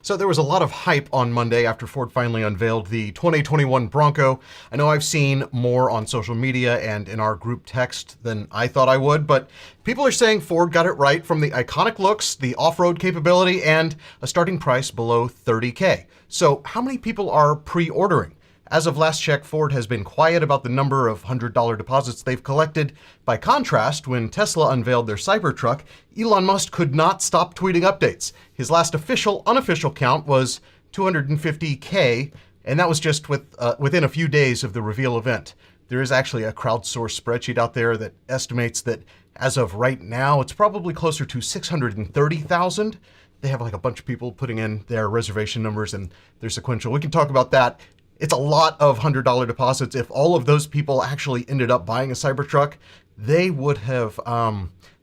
So there was a lot of hype on Monday after Ford finally unveiled the 2021 Bronco. I know I've seen more on social media and in our group text than I thought I would, but people are saying Ford got it right from the iconic looks, the off-road capability, and a starting price below $30K. So how many people are pre-ordering? As of last check, Ford has been quiet about the number of $100 deposits they've collected. By contrast, when Tesla unveiled their Cybertruck, Elon Musk could not stop tweeting updates. His last unofficial count was 250K, and that was just within a few days of the reveal event. There is actually a crowdsourced spreadsheet out there that estimates that as of right now, it's probably closer to 630,000. They have like a bunch of people putting in their reservation numbers and they're sequential. We can talk about that. It's a lot of $100 deposits. If all of those people actually ended up buying a Cybertruck, they would have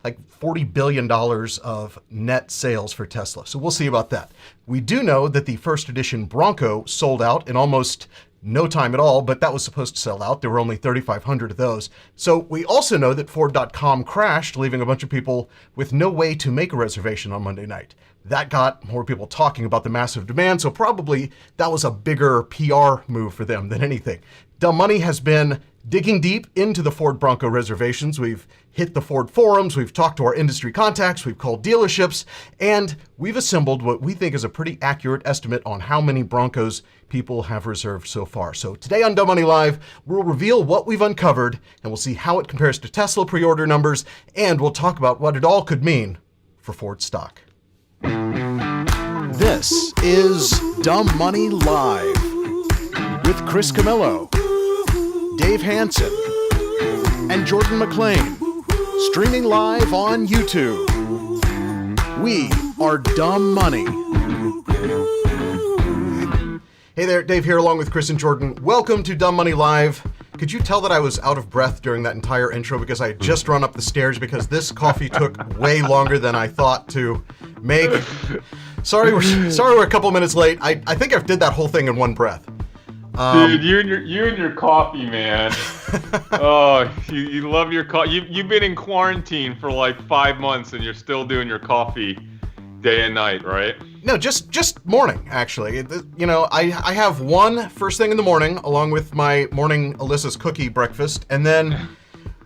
like $40 billion of net sales for Tesla. So we'll see about that. We do know that the first edition Bronco sold out in almost no time at all, but that was supposed to sell out. There were only 3,500 of those. So we also know that Ford.com crashed, leaving a bunch of people with no way to make a reservation on Monday night. That got more people talking about the massive demand, so probably that was a bigger PR move for them than anything. Dumb Money has been digging deep into the Ford Bronco reservations. We've hit the Ford forums, we've talked to our industry contacts, we've called dealerships, and we've assembled what we think is a pretty accurate estimate on how many Broncos people have reserved so far. So today on Dumb Money Live, we'll reveal what we've uncovered, and we'll see how it compares to Tesla pre-order numbers, and we'll talk about what it all could mean for Ford stock. This is Dumb Money Live with Chris Camillo, Dave Hansen, and Jordan McLean, streaming live on YouTube. We are Dumb Money. Hey there, Dave here along with Chris and Jordan. Welcome to Dumb Money Live. Could you tell that I was out of breath during that entire intro because I had just run up the stairs because this coffee took way longer than I thought to make. Sorry, we're a couple minutes late. I think I did that whole thing in one breath. Dude, you and your coffee, man. Oh, you love your coffee. You've been in quarantine for like 5 months and you're still doing your coffee day and night, right? No, just morning, actually. You know, I have one first thing in the morning along with my morning Alyssa's cookie breakfast, and then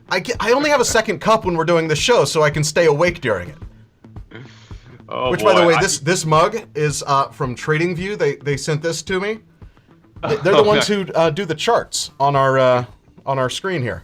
I only have a second cup when we're doing the show so I can stay awake during it. Oh, Which, boy, by the way, this mug is from TradingView. They sent this to me. They're the ones who do the charts on our screen here.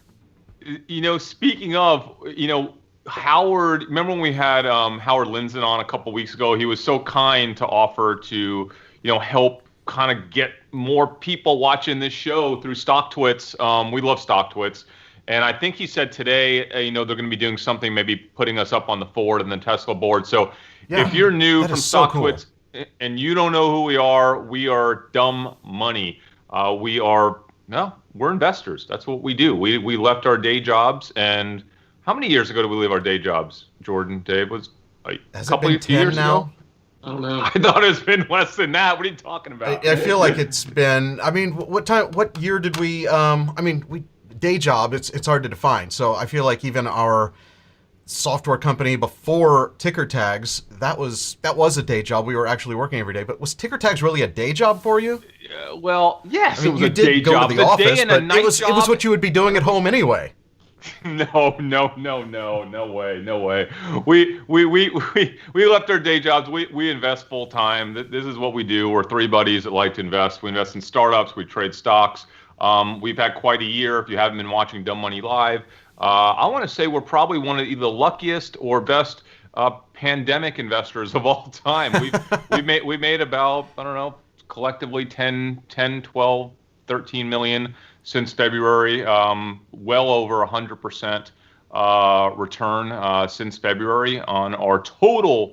You know, speaking of, you know, Howard, remember when we had Howard Lindzen on a couple weeks ago? He was so kind to offer to, you know, help kind of get more people watching this show through StockTwits. We love StockTwits. And I think he said today, you know, they're going to be doing something, maybe putting us up on the Ford and the Tesla board. So yeah, if you're new from StockTwits and you don't know who we are Dumb Money. We're investors. That's what we do. We left our day jobs, and how many years ago did we leave our day jobs, Jordan? Dave, was like a couple of years now? I don't know. I thought it's been less than that. What are you talking about? I feel like it's been. I mean, what year did we? We day job. It's hard to define. So I feel like even our software company before Ticker Tags, that was a day job. We were actually working every day. But was Ticker Tags really a day job for you? Well, yes, I mean, it was you a did day go job. to the office, day and but a night it was what you would be doing at home anyway. No way. We left our day jobs. We invest full time. This is what we do. We're three buddies that like to invest. We invest in startups. We trade stocks. We've had quite a year. If you haven't been watching Dumb Money Live, I want to say we're probably one of either the luckiest or best pandemic investors of all time. We made about, I don't know, collectively 10, 12, 13 million since February, well over 100% return since February on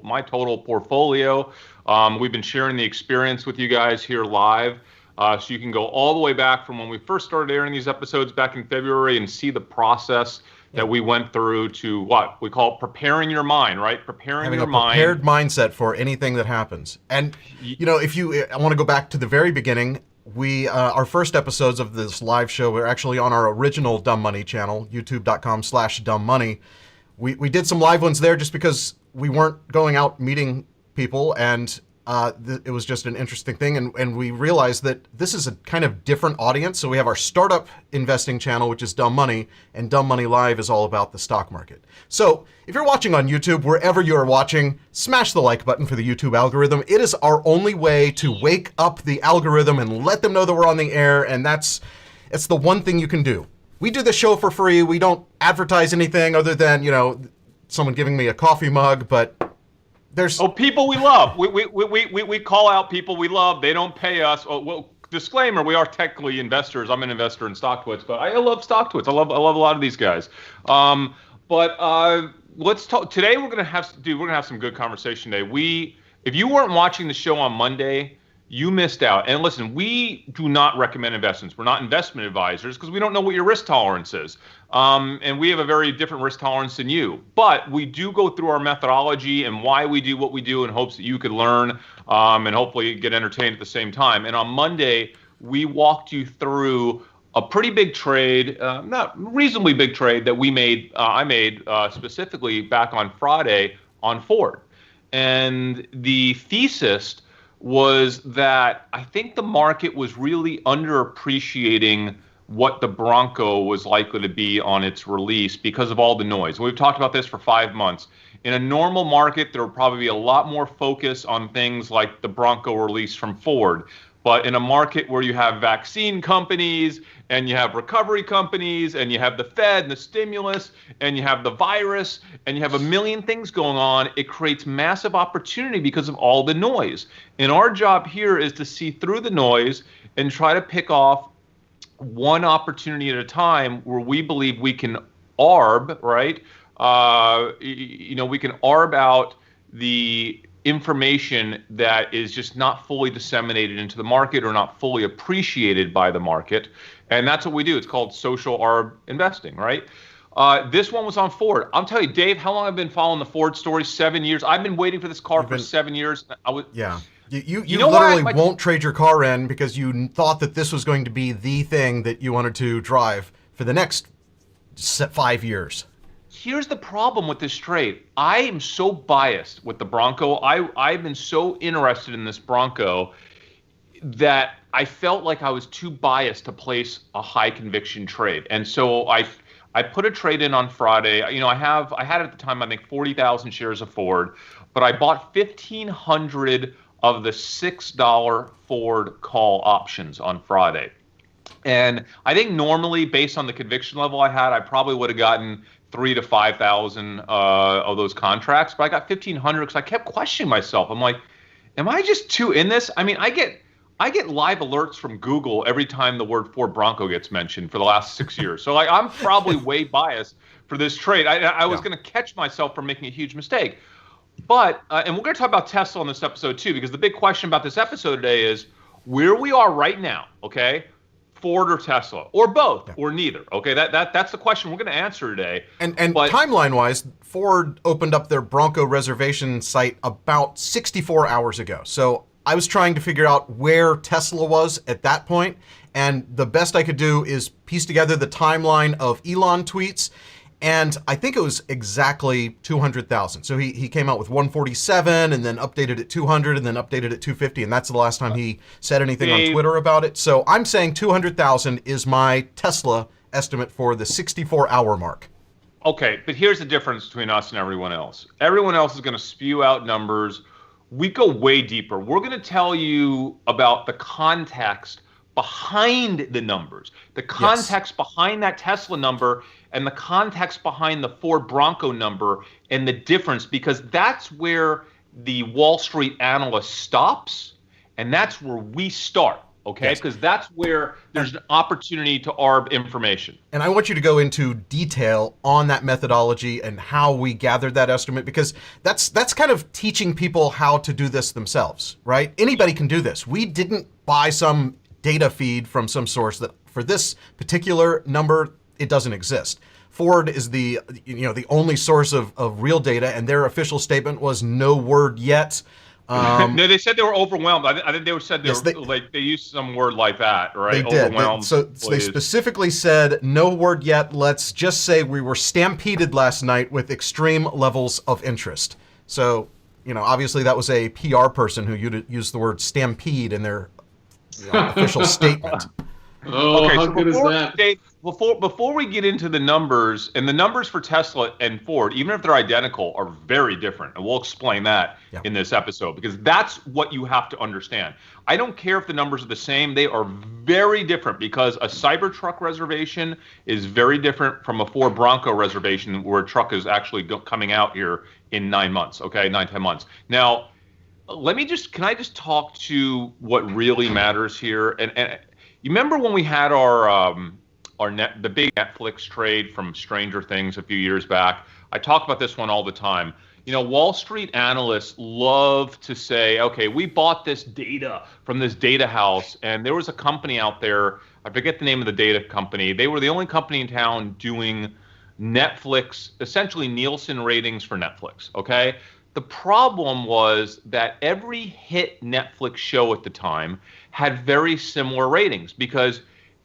my total portfolio. We've been sharing the experience with you guys here live. So you can go all the way back from when we first started airing these episodes back in February and see the process that we went through to what we call preparing your mind, right? Having a prepared mindset for anything that happens. And, you know, I want to go back to the very beginning. Our first episodes of this live show were actually on our original Dumb Money channel, youtube.com/dumbmoney. We did some live ones there just because we weren't going out meeting people, and It was just an interesting thing, and we realized that this is a kind of different audience. So we have our startup investing channel, which is Dumb Money, and Dumb Money Live is all about the stock market. So if you're watching on YouTube, wherever you are watching, smash the like button for the YouTube algorithm. It is our only way to wake up the algorithm and let them know that we're on the air, and it's the one thing you can do. We do the show for free. We don't advertise anything other than, someone giving me a coffee mug, but there's... Oh, people we love. We call out people we love. They don't pay us. Oh, well, disclaimer, we are technically investors. I'm an investor in StockTwits, but I love StockTwits. I love a lot of these guys. Let's talk. Today we're gonna have some good conversation today. If you weren't watching the show on Monday, you missed out. And listen, we do not recommend investments. We're not investment advisors because we don't know what your risk tolerance is. And we have a very different risk tolerance than you. But we do go through our methodology and why we do what we do in hopes that you could learn and hopefully get entertained at the same time. And on Monday, we walked you through a pretty big trade, not reasonably big trade that I made specifically back on Friday on Ford. And the thesis was that I think the market was really underappreciating what the Bronco was likely to be on its release because of all the noise. We've talked about this for 5 months. In a normal market, there would probably be a lot more focus on things like the Bronco release from Ford. But in a market where you have vaccine companies and you have recovery companies and you have the Fed and the stimulus and you have the virus and you have a million things going on, it creates massive opportunity because of all the noise. And our job here is to see through the noise and try to pick off one opportunity at a time where we believe we can arb, right? We can arb out the information that is just not fully disseminated into the market or not fully appreciated by the market. And that's what we do. It's called social arb investing, right? This one was on Ford. I'll tell you, Dave, how long I've been following the Ford story? 7 years. I've been waiting for this car for 7 years. Yeah. You literally won't trade your car in because you thought that this was going to be the thing that you wanted to drive for the next 5 years. Here's the problem with this trade. I am so biased with the Bronco. I've been so interested in this Bronco that I felt like I was too biased to place a high conviction trade. And so I put a trade in on Friday. I had at the time, I think 40,000 shares of Ford, but I bought 1,500 of the $6 Ford call options on Friday. And I think normally, based on the conviction level I had, I probably would have gotten 3,000 to 5,000 of those contracts, but I got 1,500 because I kept questioning myself. I'm like, am I just too in this? I mean, I get live alerts from Google every time the word Ford Bronco gets mentioned for the last 6 years. So like, I'm probably way biased for this trade. I was going to catch myself from making a huge mistake. But, and we're going to talk about Tesla on this episode too, because the big question about this episode today is where we are right now, okay? Ford or Tesla, or both, or neither. Okay, that's the question we're going to answer today. And timeline-wise, Ford opened up their Bronco reservation site about 64 hours ago. So I was trying to figure out where Tesla was at that point, and the best I could do is piece together the timeline of Elon tweets, and I think it was exactly 200,000. So he came out with 147 and then updated at 200 and then updated at 250. And that's the last time he said anything on Twitter about it. So I'm saying 200,000 is my Tesla estimate for the 64-hour mark. Okay, but here's the difference between us and everyone else. Everyone else is going to spew out numbers. We go way deeper. We're going to tell you about the context behind the numbers, the context behind that Tesla number, and the context behind the Ford Bronco number and the difference, because that's where the Wall Street analyst stops, and that's where we start, okay? Because that's where there's an opportunity to arb information. And I want you to go into detail on that methodology and how we gathered that estimate, because that's kind of teaching people how to do this themselves, right? Anybody can do this. We didn't buy some data feed from some source that for this particular number, it doesn't exist. Ford is the only source of real data, and their official statement was no word yet. No, they said they were overwhelmed. I think they said they used some word like that, right? They did. Overwhelmed. So they specifically said no word yet. Let's just say we were stampeded last night with extreme levels of interest. So, obviously that was a PR person who used the word stampede in their official statement. Oh, Okay, how so good is that? before we get into the numbers, and the numbers for Tesla and Ford, even if they're identical, are very different. And we'll explain that in this episode, because that's what you have to understand. I don't care if the numbers are the same. They are very different, because a Cybertruck reservation is very different from a Ford Bronco reservation, where a truck is actually coming out here in 9 months, okay, 9-10 months. Now, can I just talk to what really matters here? And you remember when we had the big Netflix trade from Stranger Things a few years back? I talk about this one all the time. Wall Street analysts love to say, okay, we bought this data from this data house, and there was a company out there, I forget the name of the data company. They were the only company in town doing Netflix, essentially Nielsen ratings for Netflix, okay? The problem was that every hit Netflix show at the time had very similar ratings, because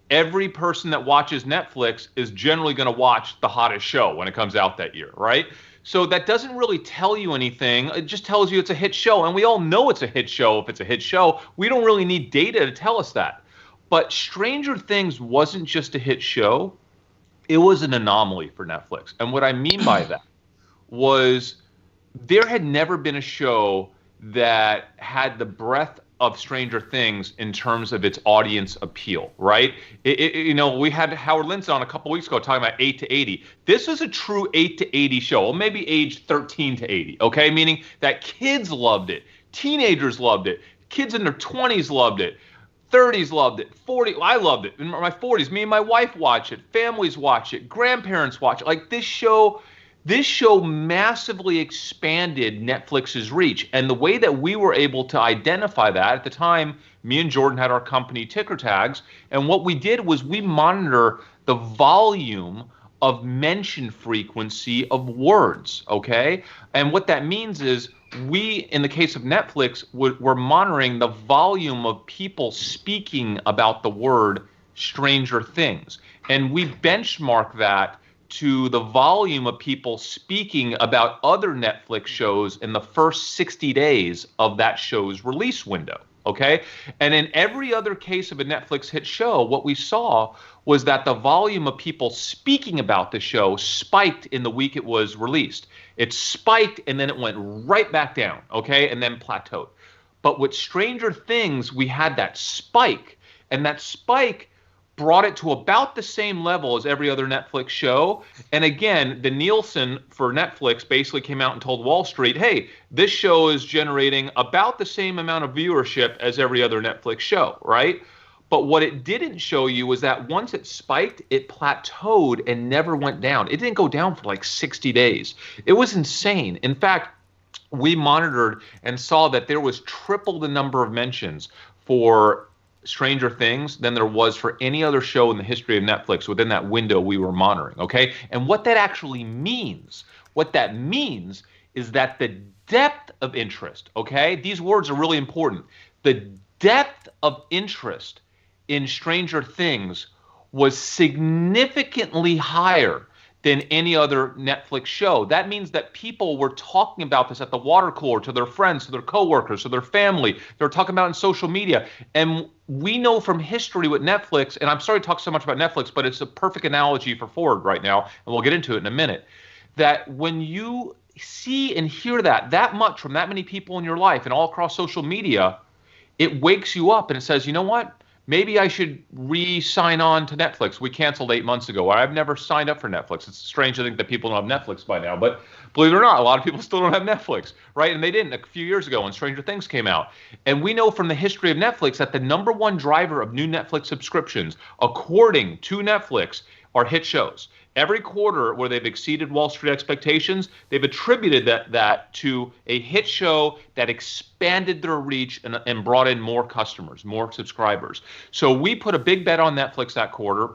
every person that watches Netflix is generally going to watch the hottest show when it comes out that year, right? So that doesn't really tell you anything. It just tells you it's a hit show. And we all know it's a hit show if it's a hit show. We don't really need data to tell us that. But Stranger Things wasn't just a hit show. It was an anomaly for Netflix. And what I mean by that was there had never been a show that had the breadth of Stranger Things in terms of its audience appeal, right? We had Howard Lindsay on a couple weeks ago talking about 8 to 80. This is a true 8 to 80 show, well, maybe age 13 to 80, okay? Meaning that kids loved it, teenagers loved it, kids in their 20s loved it, 30s loved it, 40, I loved it. In my 40s, me and my wife watch it, families watch it, grandparents watch it. Like this show massively expanded Netflix's reach. And the way that we were able to identify that, at the time, me and Jordan had our company ticker tags. And what we did was we monitor the volume of mention frequency of words, okay? And what that means is we, in the case of Netflix, we're monitoring the volume of people speaking about the word Stranger Things. And we benchmark that to the volume of people speaking about other Netflix shows in the first 60 days of that show's release window, okay? And in every other case of a Netflix hit show, what we saw was that the volume of people speaking about the show spiked in the week it was released. It spiked and then it went right back down, okay, and then plateaued. But with Stranger Things, we had that spike, and that spike brought it to about the same level as every other Netflix show. And again, the Nielsen for Netflix basically came out and told Wall Street, hey, this show is generating about the same amount of viewership as every other Netflix show, right? But what it didn't show you was that once it spiked, it plateaued and never went down. It didn't go down for like 60 days. It was insane. In fact, we monitored and saw that there was triple the number of mentions for Stranger Things than there was for any other show in the history of Netflix within that window we were monitoring, okay? And what that actually means, is that the depth of interest, okay? These words are really important. The depth of interest in Stranger Things was significantly higher than any other Netflix show. That means that people were talking about this at the water cooler to their friends, to their coworkers, to their family. They were talking about it in social media. And we know from history with Netflix, and I'm sorry to talk so much about Netflix, but it's a perfect analogy for Ford right now, and we'll get into it in a minute, that when you see and hear that much from that many people in your life and all across social media, it wakes you up and it says, you know what? Maybe I should re-sign on to Netflix. We canceled 8 months ago. I've never signed up for Netflix. It's strange to think that people don't have Netflix by now, but believe it or not, a lot of people still don't have Netflix, right? And they didn't a few years ago when Stranger Things came out. And we know from the history of Netflix that the number one driver of new Netflix subscriptions, according to Netflix, are hit shows. Every quarter where they've exceeded Wall Street expectations, they've attributed that to a hit show that expanded their reach and brought in more customers, more subscribers. So we put a big bet on Netflix that quarter.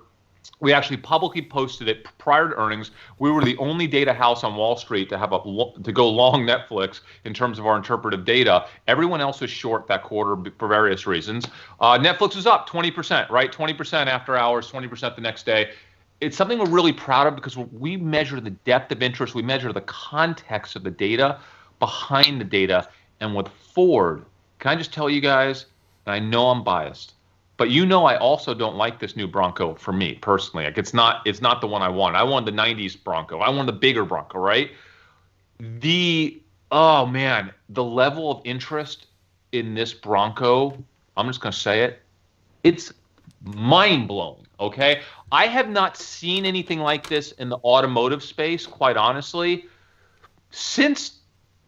We actually publicly posted it prior to earnings. We were the only data house on Wall Street to have to go long Netflix in terms of our interpretive data. Everyone else was short that quarter for various reasons. Netflix was up 20%, right? 20% after hours, 20% the next day. It's something we're really proud of because we measure the depth of interest, we measure the context of the data, behind the data. And with Ford, can I just tell you guys, and I know I'm biased, but I also don't like this new Bronco for me personally. Like it's not the one I want. I want the 90s Bronco. I want the bigger Bronco, right? Oh man, the level of interest in this Bronco, I'm just going to say it, it's mind-blowing, okay? I have not seen anything like this in the automotive space, quite honestly, since,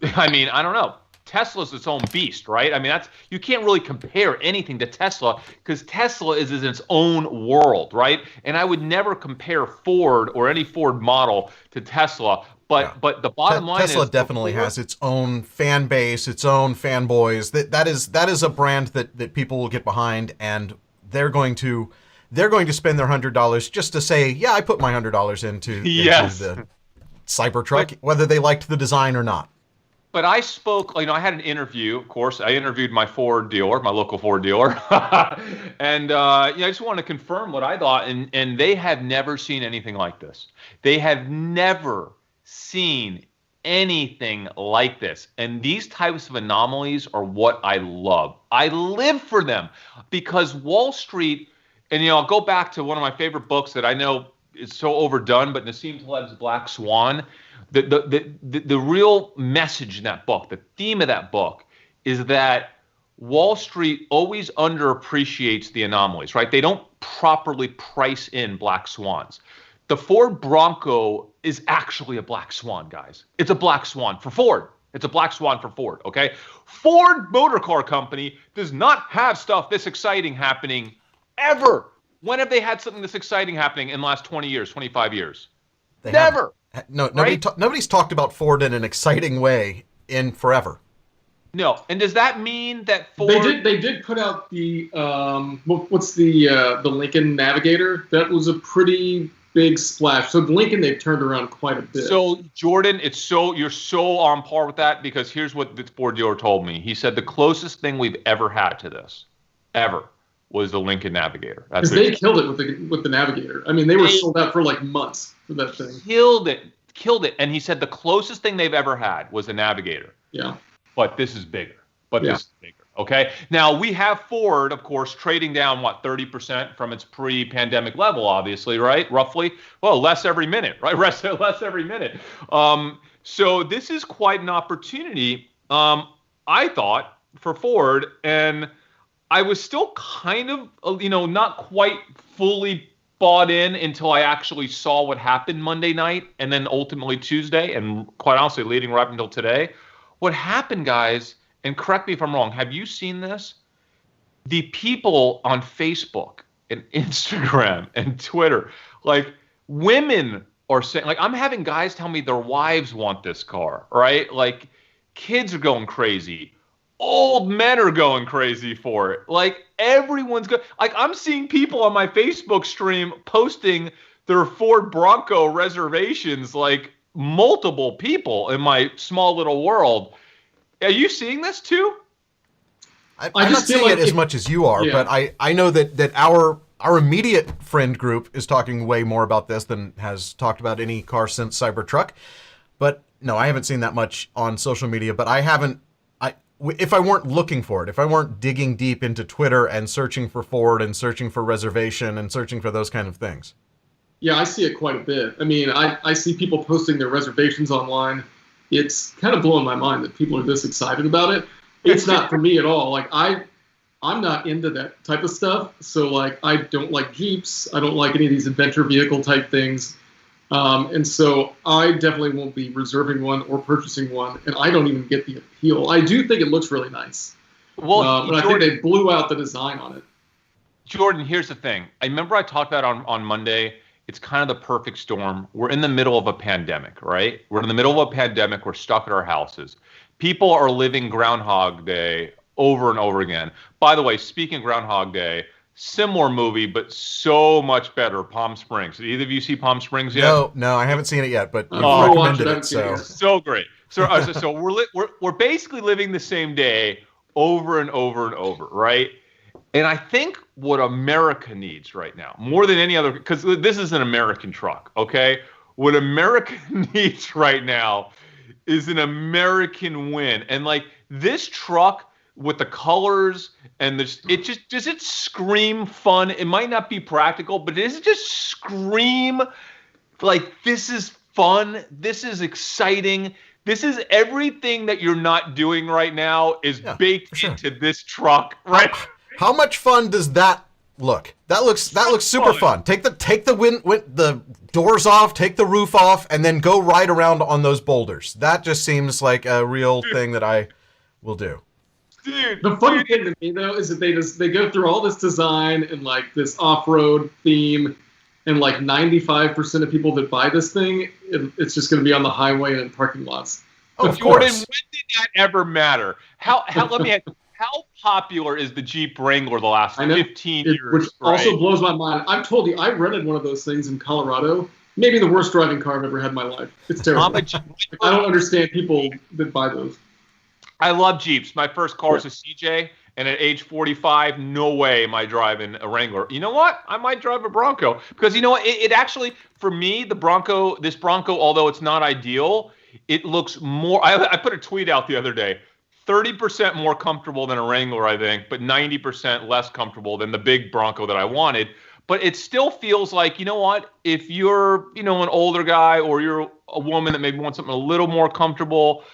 I don't know, Tesla's its own beast, right? You can't really compare anything to Tesla because Tesla is in its own world, right? And I would never compare Ford or any Ford model to Tesla. But the bottom line Tesla is definitely has its own fan base, its own fanboys. That is a brand that people will get behind, and they're going to spend their $100 just to say, yeah, I put my $100 into the Cybertruck, whether they liked the design or not. But I spoke, I had an interview, of course. I interviewed my Ford dealer, my local Ford dealer. And, I just want to confirm what I thought. And they have never seen anything like this. They have never seen anything like this. And these types of anomalies are what I love. I live for them because Wall Street, and, I'll go back to one of my favorite books that I know is so overdone, but Nassim Taleb's Black Swan. The real message in that book, the theme of that book, is that Wall Street always underappreciates the anomalies, right? They don't properly price in black swans. The Ford Bronco is actually a black swan, guys. It's a black swan for Ford. It's a black swan for Ford, okay? Ford Motor Car Company does not have stuff this exciting happening ever. When have they had something this exciting happening in the last 20 years, 25 years? Never. No, nobody's talked about Ford in an exciting way in forever. No, and does that mean that Ford? They did put out the what's the Lincoln Navigator? That was a pretty big splash. So the Lincoln they've turned around quite a bit. So Jordan, you're so on par with that because here's what the Ford dealer told me. He said the closest thing we've ever had to this, ever, was the Lincoln Navigator. Because they killed it with the Navigator. They were sold out for like months for that thing. Killed it. And he said the closest thing they've ever had was the Navigator. Yeah. But this is bigger. This is bigger. Okay. Now we have Ford, of course, trading down 30% from its pre-pandemic level, obviously, right? Roughly. Well, less every minute, right? Less every minute. So this is quite an opportunity, I thought, for Ford, and I was still kind of, not quite fully bought in until I actually saw what happened Monday night and then ultimately Tuesday and quite honestly leading right up until today. What happened, guys, and correct me if I'm wrong, have you seen this? The people on Facebook and Instagram and Twitter, like women are saying, like I'm having guys tell me their wives want this car, right? Like kids are going crazy. Old men are going crazy for it. Like everyone's good. Like I'm seeing people on my Facebook stream posting their Ford Bronco reservations, like multiple people in my small little world. Are you seeing this too? I'm not seeing it as much as you are, but I know that our immediate friend group is talking way more about this than has talked about any car since Cybertruck. But no, I haven't seen that much on social media, but I haven't. If I weren't looking for it, if I weren't digging deep into Twitter and searching for Ford and searching for reservation and searching for those kind of things. Yeah, I see it quite a bit. I see people posting their reservations online. It's kind of blowing my mind that people are this excited about it. It's not for me at all. Like I'm not into that type of stuff. So like I don't like Jeeps. I don't like any of these adventure vehicle type things. And so I definitely won't be reserving one or purchasing one, and I don't even get the appeal. I do think it looks really nice. Well, but Jordan, I think they blew out the design on it. Jordan, here's the thing. I remember I talked about on Monday. It's kind of the perfect storm. We're in the middle of a pandemic, right? We're in the middle of a pandemic. We're stuck at our houses. People are living Groundhog Day over and over again. By the way, speaking of Groundhog Day, similar movie, but so much better. Palm Springs. Did either of you see Palm Springs yet? No, I haven't seen it yet, but you recommended it. So great. So we're basically living the same day over and over and over, right? And I think what America needs right now, more than any other, because this is an American truck, okay? What America needs right now is an American win. And like this truck with the colors and this, does it scream fun? It might not be practical, but does it just scream like this is fun? This is exciting. This is everything that you're not doing right now is baked into this truck, right? How much fun does that look? That looks super fun. Take the doors off, take the roof off, and then go ride around on those boulders. That just seems like a real thing that I will do. Dude, the funny thing to me though is that they go through all this design and like this off-road theme, and like 95% of people that buy this thing, it's just going to be on the highway and in parking lots. Oh, of Jordan, course. when did that ever matter? Let me ask you, how popular is the Jeep Wrangler the last 15 years? Which also blows my mind. I've told you, I rented one of those things in Colorado. Maybe the worst driving car I've ever had in my life. It's terrible. I don't understand people that buy those. I love Jeeps. My first car was a CJ, and at age 45, no way am I driving a Wrangler. You know what? I might drive a Bronco because you know what? It actually, for me, this Bronco, although it's not ideal, it looks more. I put a tweet out the other day. 30% more comfortable than a Wrangler, I think, but 90% less comfortable than the big Bronco that I wanted. But it still feels like, you know what? If you're, an older guy or you're a woman that maybe wants something a little more comfortable,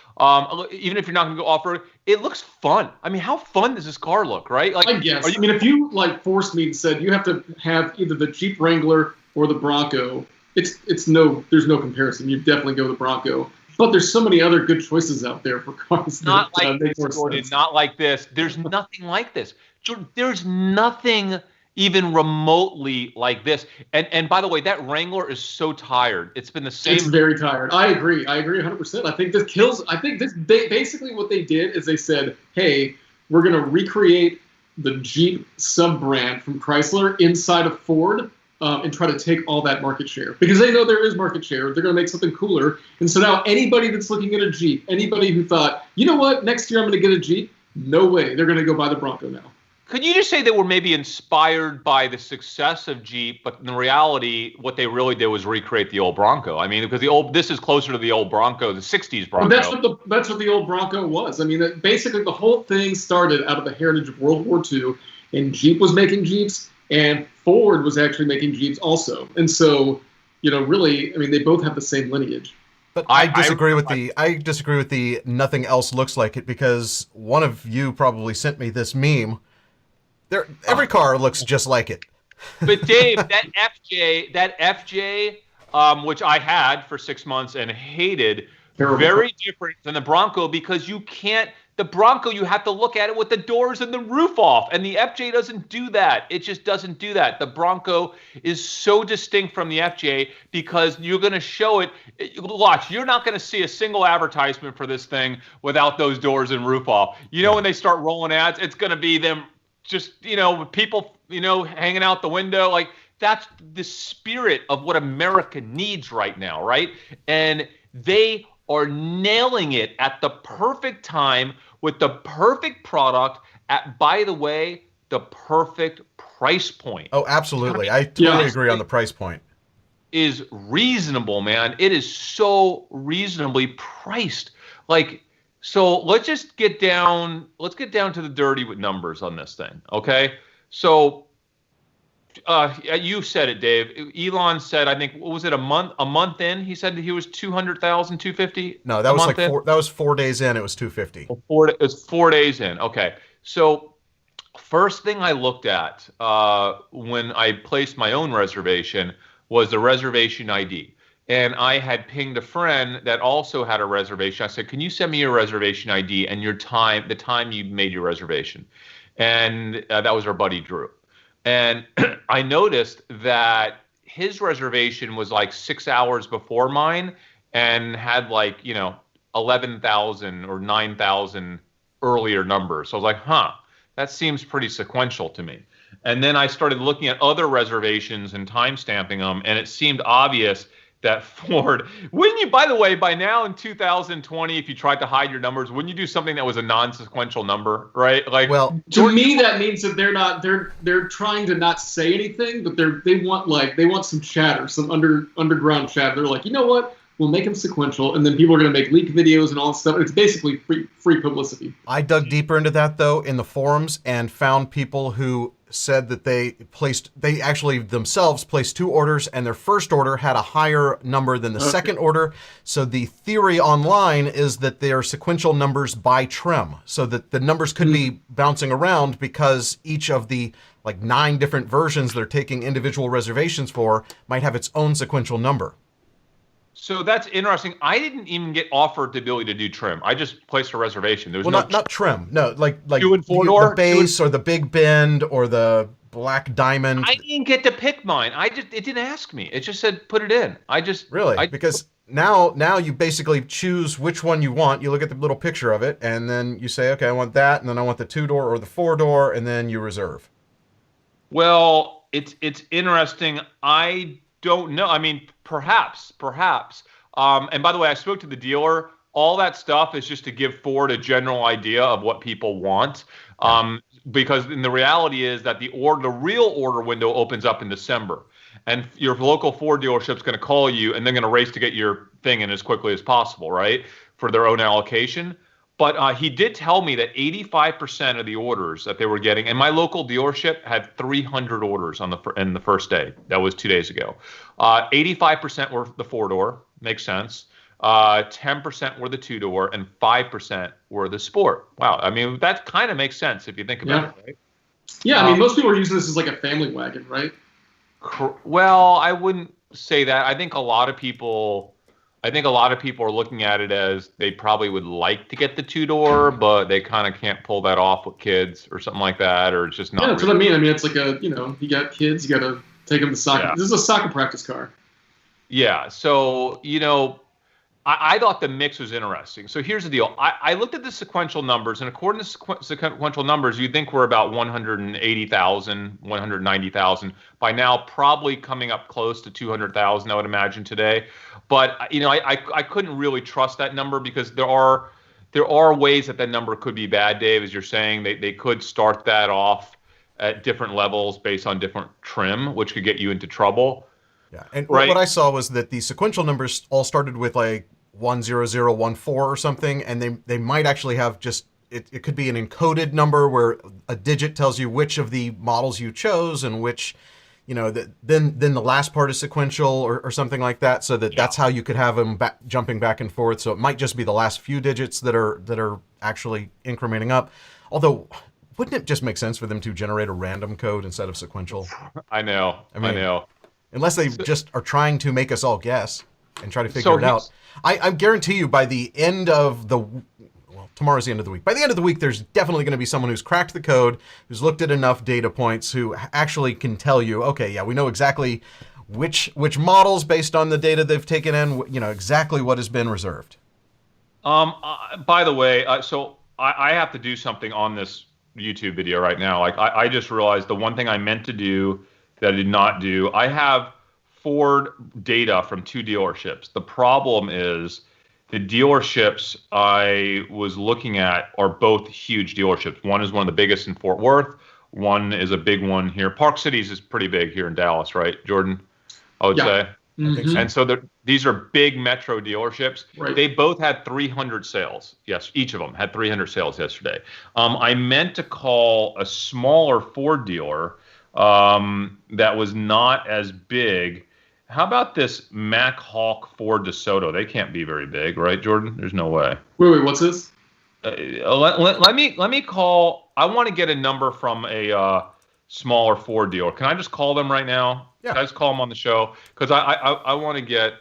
even if you're not going to go off-road, it looks fun. I mean, how fun does this car look, right? Like, I guess. If you forced me and said you have to have either the Jeep Wrangler or the Bronco, there's no comparison. You definitely go with the Bronco. But there's so many other good choices out there for cars. Not like this, Jordan. Not like this. There's nothing like this. Jordan, there's nothing even remotely like this. And by the way, that Wrangler is so tired. It's been the same. It's very tired. I agree 100%. I think basically what they did is they said, hey, we're going to recreate the Jeep sub-brand from Chrysler inside of Ford. And try to take all that market share because they know there is market share. They're going to make something cooler. And so now anybody that's looking at a Jeep, anybody who thought, you know what, next year I'm going to get a Jeep, no way. They're going to go buy the Bronco now. Could you just say they were maybe inspired by the success of Jeep, but in reality, what they really did was recreate the old Bronco? I mean, because this is closer to the old Bronco, the 60s Bronco. But that's what the old Bronco was. I mean, basically the whole thing started out of the heritage of World War II, and Jeep was making Jeeps. And Ford was actually making Jeeps also. And so, really, I mean, they both have the same lineage. But I disagree with the nothing else looks like it because one of you probably sent me this meme. Every car looks just like it. But Dave, that FJ, which I had for 6 months and hated, very different than the Bronco because the Bronco, you have to look at it with the doors and the roof off. And the FJ doesn't do that. It just doesn't do that. The Bronco is so distinct from the FJ because you're going to show it. Watch, you're not going to see a single advertisement for this thing without those doors and roof off. When they start rolling ads, it's going to be them just, people, hanging out the window. Like, that's the spirit of what America needs right now, right? And they are nailing it at the perfect time with the perfect product at, by the way, the perfect price point. Oh, absolutely. I totally agree on the price point. Is reasonable, man. It is so reasonably priced. So let's just get down to the dirty with numbers on this thing, okay? So you said it, Dave. Elon said, I think, what was it, a month in? He said that he was 200,000, 250? No, that was 4 days in. It was 250. It was 4 days in. Okay. So first thing I looked at when I placed my own reservation was the reservation ID. And I had pinged a friend that also had a reservation. I said, can you send me your reservation ID and the time you made your reservation? And that was our buddy Drew. And I noticed that his reservation was 6 hours before mine and had 11,000 or 9,000 earlier numbers. So I was like, that seems pretty sequential to me. And then I started looking at other reservations and time stamping them, and it seemed obvious that Ford, wouldn't you, by the way, by now in 2020, if you tried to hide your numbers, wouldn't you do something that was a non-sequential number, right? To me, that means that they're trying to not say anything, but they want some chatter, some underground chatter. They're like, you know what? We'll make them sequential, and then people are going to make leak videos and all that stuff. It's basically free publicity. I dug deeper into that, though, in the forums and found people who said that they actually themselves placed 2 orders, and their first order had a higher number than the second order. So the theory online is that they are sequential numbers by trim, so that the numbers could be bouncing around because each of the 9 different versions they're taking individual reservations for might have its own sequential number. So that's interesting. I didn't even get offered the ability to do trim. I just placed a reservation. There was not trim. No, like 2 and 4 door, the base or the big bend or the black diamond. I didn't get to pick mine. It didn't ask me. It just said put it in. Because now you basically choose which one you want. You look at the little picture of it, and then you say, okay, I want that, and then I want the 2-door or the 4-door, and then you reserve. Well, it's interesting. I don't know. I mean, perhaps. And by the way, I spoke to the dealer. All that stuff is just to give Ford a general idea of what people want. Because the reality is that the real order window opens up in December. And your local Ford dealership's going to call you, and they're going to race to get your thing in as quickly as possible, right, for their own allocation. But he did tell me that 85% of the orders that they were getting, and my local dealership had 300 orders in the first day. That was 2 days ago. 85% were the 4-door, makes sense. 10% were the 2-door, and 5% were the Sport. Wow, I mean that kind of makes sense if you think about it, right? Yeah, I mean most people are using this as like a family wagon, right? Well, I wouldn't say that. I think a lot of people are looking at it as they probably would like to get the 2-door, but they kind of can't pull that off with kids or something like that, or it's just not. Yeah, that's what I mean. I mean, it's like you got kids, you got to take them to soccer. Yeah. This is a soccer practice car. Yeah. So, I thought the mix was interesting. So here's the deal. I looked at the sequential numbers, and according to sequential numbers, you'd think we're about 180,000, 190,000. By now, probably coming up close to 200,000, I would imagine today. But, I couldn't really trust that number because there are ways that number could be bad, Dave, as you're saying. They could start that off at different levels based on different trim, which could get you into trouble. Yeah, and what I saw was that the sequential numbers all started with 10014 or something, and they might actually have just it could be an encoded number where a digit tells you which of the models you chose and which then the last part is sequential or something like that, so that's how you could have them jumping back and forth. So it might just be the last few digits that are actually incrementing up. Although, wouldn't it just make sense for them to generate a random code instead of sequential? I know. Unless they just are trying to make us all guess and try to figure it out. I guarantee you by the end of tomorrow's the end of the week. By the end of the week, there's definitely going to be someone who's cracked the code, who's looked at enough data points, who actually can tell you, okay, yeah, we know exactly which models based on the data they've taken in, exactly what has been reserved. By the way, so I have to do something on this YouTube video right now. I just realized the one thing I meant to do that I did not do. I have Ford data from 2 dealerships. The problem is the dealerships I was looking at are both huge dealerships. One is one of the biggest in Fort Worth. One is a big one here. Park Cities is pretty big here in Dallas, right, Jordan? I would say. Mm-hmm. I think so. And so these are big metro dealerships. Right. They both had 300 sales. Yes, each of them had 300 sales yesterday. I meant to call a smaller Ford dealer that was not as big. How about this Mack Hawk Ford DeSoto? They can't be very big, right, Jordan? There's no way. Wait, what's this? Let me call. I want to get a number from a smaller Ford dealer. Can I just call them right now? Yeah. Can I just call them on the show? Because I want to get.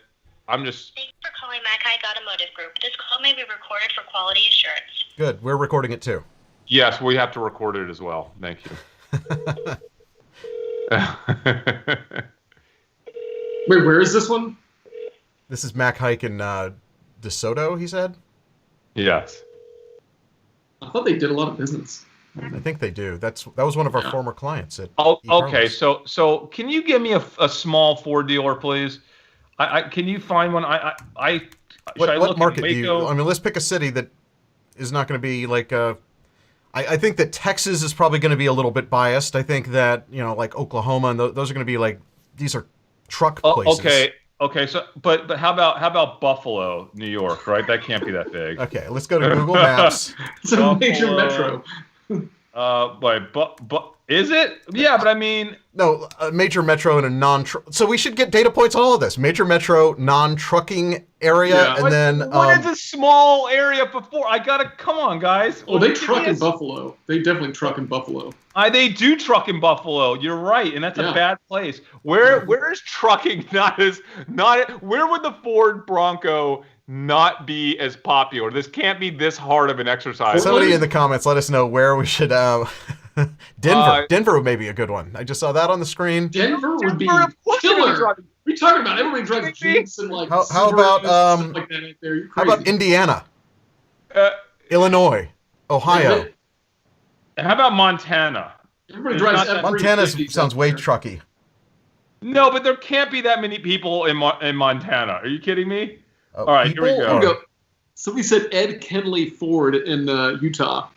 Thanks for calling Mack Hike Automotive Group. This call may be recorded for quality assurance. Good. We're recording it too. Yes, we have to record it as well. Thank you. Wait, where is this one? This is Mack Hike in DeSoto, he said? Yes. I thought they did a lot of business. I think they do. That was one of our former clients at okay, so can you give me a small Ford dealer, please? Can you find one? What market do you? I mean, let's pick a city that is not going to be like I think that Texas is probably going to be a little bit biased. I think that like Oklahoma and those are going to be like these are truck places. Okay, so but how about Buffalo, New York, right? That can't be that big. Okay, let's go to Google Maps. It's a major Buffalo. metro. But is it? Yeah, but I mean, No, a major metro in a so we should get data points on all of this. Major metro, non-trucking area, Yeah. and then what is a small area before? I gotta come on, guys. Oh, they truck in Buffalo. They definitely truck in Buffalo. They do truck in Buffalo. You're right, and that's a Yeah. bad place. Where is trucking not? Where would the Ford Bronco not be as popular? This can't be this hard of an exercise. somebody in the comments let us know where we should. Denver may be a good one. I just saw that on the screen. Denver would be Denver, of course they're killer. driving. What are you talking about? Everybody drives Jeeps and like. How Subarus about, and stuff like that out there. You're How about crazy. Indiana, Uh, Illinois, Ohio? how about Montana? Everybody It's drives not that- Montana F-350s sounds out way there. trucky. No, but there can't be that many people in Montana. Are you kidding me? All right, here we people go. Here we or- go. Somebody said Ed Kenley Ford in Utah.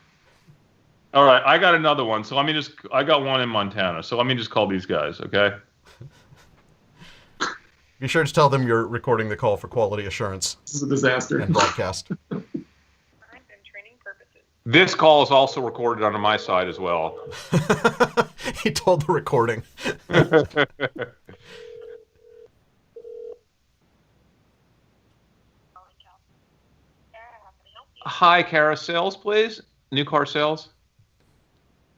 All right, I got another one. So I got one in Montana. So let me just call these guys, okay? Be sure to tell them you're recording the call for quality assurance This is a disaster. and broadcast. This call is also recorded on my side as well. He told the recording. Hi, Kara. Sales, please. New car sales.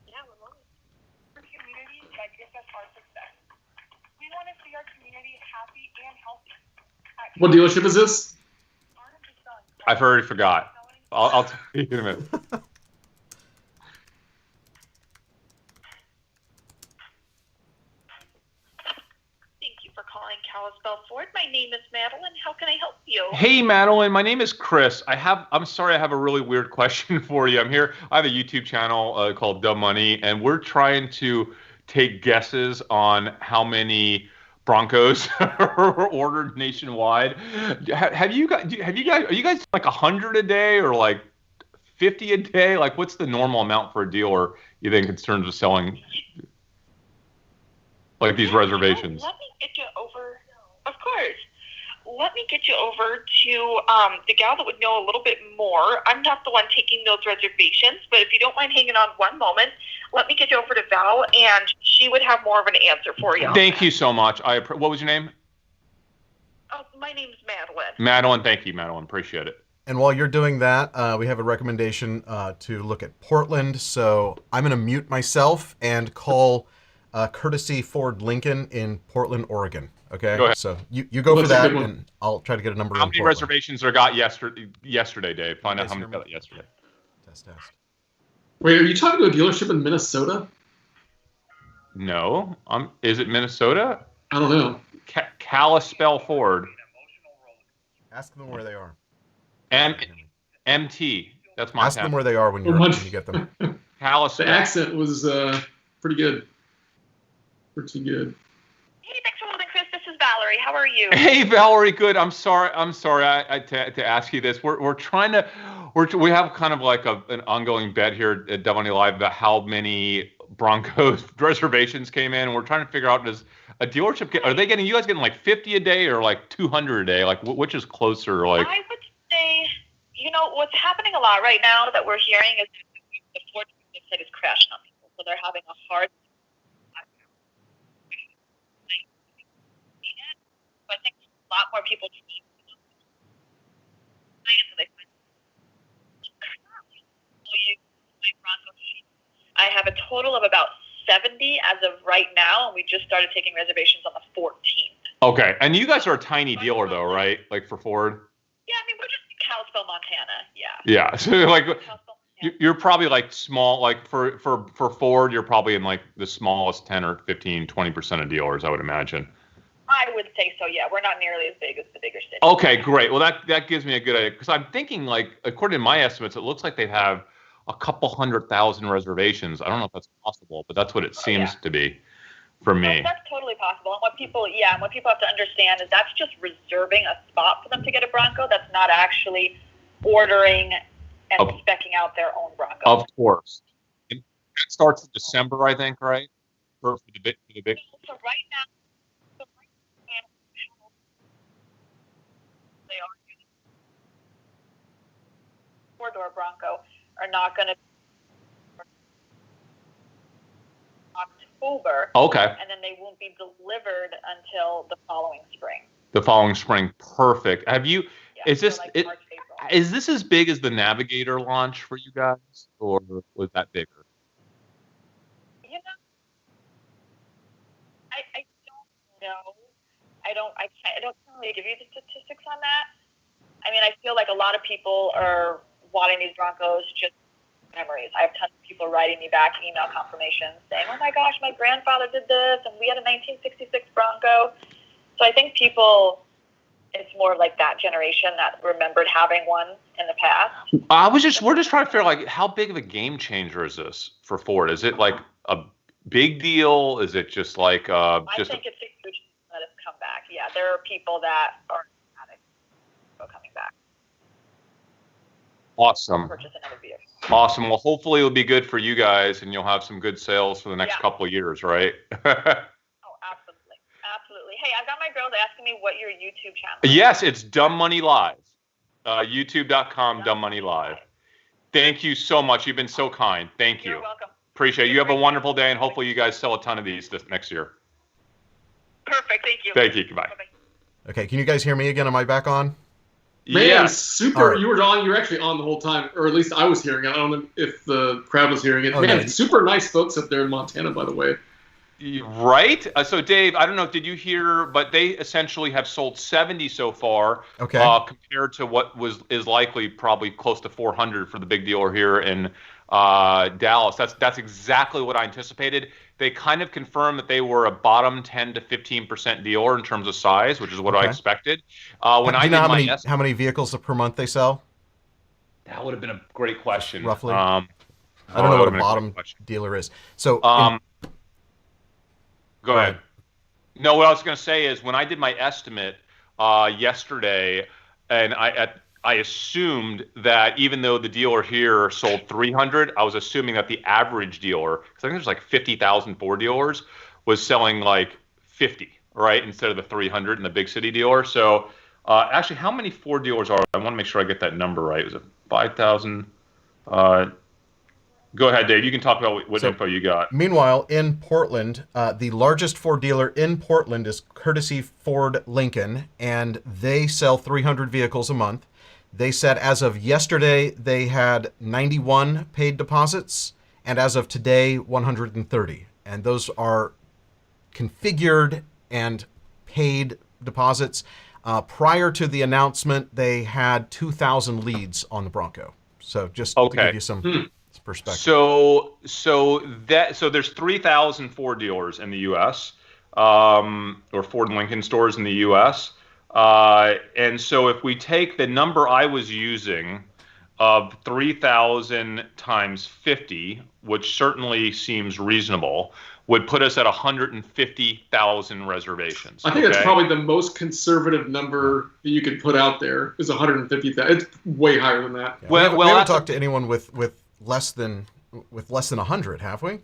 Yeah, we're loving our community that gives us our success. We want to see our community happy and healthy. What dealership is this? I've already forgot. I'll tell you in a minute. Thank you for calling Kalispell Ford. My name is Madeline. How can I help you? Hey, Madeline. My name is Chris. I'm sorry. I have a really weird question for you. I'm here. I have a YouTube channel called Dumb Money, and we're trying to take guesses on how many Broncos are ordered nationwide. Are you guys like 100 a day or like 50 a day? Like, what's the normal amount for a dealer, you think, in terms of selling like these reservations? Let me get you over. Of course. Let me get you over to the gal that would know a little bit more. I'm not the one taking those reservations, but if you don't mind hanging on one moment, let me get you over to Val, and she would have more of an answer for you. Thank you so much. What was your name? Oh, my name's Madeline. Madeline. Thank you, Madeline. Appreciate it. And while you're doing that, we have a recommendation to look at Portland. So I'm going to mute myself and call Courtesy Ford Lincoln in Portland, Oregon. Okay? Go ahead. So you go for That's a that, good one. and I'll try to get a number How in many Portland. reservations there got yesterday, Dave? Find out how many got yesterday. Test. Wait, are you talking to a dealership in Minnesota? No. Is it Minnesota? I don't know. Kalispell Ford. Ask them where they are. MT. That's Montana. Ask them where they are when you get them. The Kalispell. accent was pretty good. Pretty good. Hey, thanks for holding, Chris. This is Valerie. How are you? Hey, Valerie. Good. I'm sorry. To ask you this. We're trying to. We have kind of like an ongoing bet here at Dumb Money Live about how many Broncos reservations came in, and we're trying to figure out, does a dealership are they getting, you guys getting like 50 a day or like 200 a day? Like which is closer? Like I would say, what's happening a lot right now that we're hearing is the Ford website is crashing on people, so they're having a hard. So I think a lot more people. I have a total of about 70 as of right now, and we just started taking reservations on the 14th. okay, and you guys are a tiny dealer though, right? Like for Ford. Yeah, I mean, we're just in Kalispell, Montana. Yeah. Yeah. So like. Kalispell, yeah. You're probably like small, like for Ford, you're probably in like the smallest 10 or 15, 20% of dealers, I would imagine. I would say so, yeah. We're not nearly as big as the bigger cities. Okay, great. Well, that gives me a good idea, because I'm thinking, like, according to my estimates, it looks like they have a couple 100,000 reservations. I don't know if that's possible, but that's what it seems to be for me. That's totally possible. And what people have to understand is that's just reserving a spot for them to get a Bronco. That's not actually ordering and speccing out their own Bronco. Of course. And that starts in December, I think, right? For the big. So right now, four-door Bronco are not going to October. Okay. And then they won't be delivered until the following spring. The following spring. Perfect. Have you, Yeah, is this, so like it, March, April. is this as big as the Navigator launch for you guys, or was that bigger? You know, I don't know. I don't really give you the statistics on that. I mean, I feel like a lot of people are wanting these Broncos just memories. I have tons of people writing me back email confirmations saying, "Oh my gosh, my grandfather did this, and we had a 1966 Bronco." So I think people, it's more like that generation that remembered having one in the past. We're just trying to figure out, like, how big of a game changer is this for Ford? Is it like a big deal? Is it just like I think it's a huge that has come back. Yeah, there are people that are coming back. Awesome. Purchase another vehicle. Awesome. Well, hopefully it'll be good for you guys, and you'll have some good sales for the next Yeah. couple of years, right? Oh, absolutely. Absolutely. Hey, I've got my girls asking me what your YouTube channel is. Yes, it's Dumb Money Live. YouTube.com, Dumb Money Live. Thank you so much. You've been so kind. Thank you. You're welcome. Appreciate it. You have a wonderful day, and hopefully you guys sell a ton of these this next year. Perfect. Thank you. Thank you. Goodbye. Bye-bye. Okay, can you guys hear me again? Am I back on? Man, Yes. super! All right. You were actually on the whole time, or at least I was hearing it. I don't know if the crowd was hearing it. Oh, Man, no. super nice folks up there in Montana, by the way. Right? So, Dave, I don't know, did you hear, but they essentially have sold 70 so far, Okay. compared to what is likely probably close to 400 for the big dealer here in Dallas. That's exactly what I anticipated. They kind of confirmed that they were a bottom 10 to 15% dealer in terms of size, which is what I Okay. expected. Do you know how many vehicles per month they sell? That would have been a great question. Roughly. I I don't know what a bottom dealer is. So, Go ahead. No, what I was going to say is when I did my estimate yesterday, and I assumed that even though the dealer here sold 300, I was assuming that the average dealer, because I think there's like 50,000 Ford dealers, was selling like 50, right, instead of the 300 in the big city dealer. So actually, how many Ford dealers are? I want to make sure I get that number right. Was it 5,000? Go ahead, Dave. You can talk about what info you got. Meanwhile, in Portland, the largest Ford dealer in Portland is Courtesy Ford Lincoln, and they sell 300 vehicles a month. They said as of yesterday, they had 91 paid deposits, and as of today, 130. And those are configured and paid deposits. Prior to the announcement, they had 2,000 leads on the Bronco. So just to give you some perspective. So there's 3,000 Ford dealers in the U.S. Or Ford and Lincoln stores in the U.S. And so if we take the number I was using of 3,000 times 50, which certainly seems reasonable, would put us at 150,000 reservations. I think that's probably the most conservative number that you could put out there is 150,000. It's way higher than that. Yeah. Well, we haven't talked to anyone with less than 100, have we?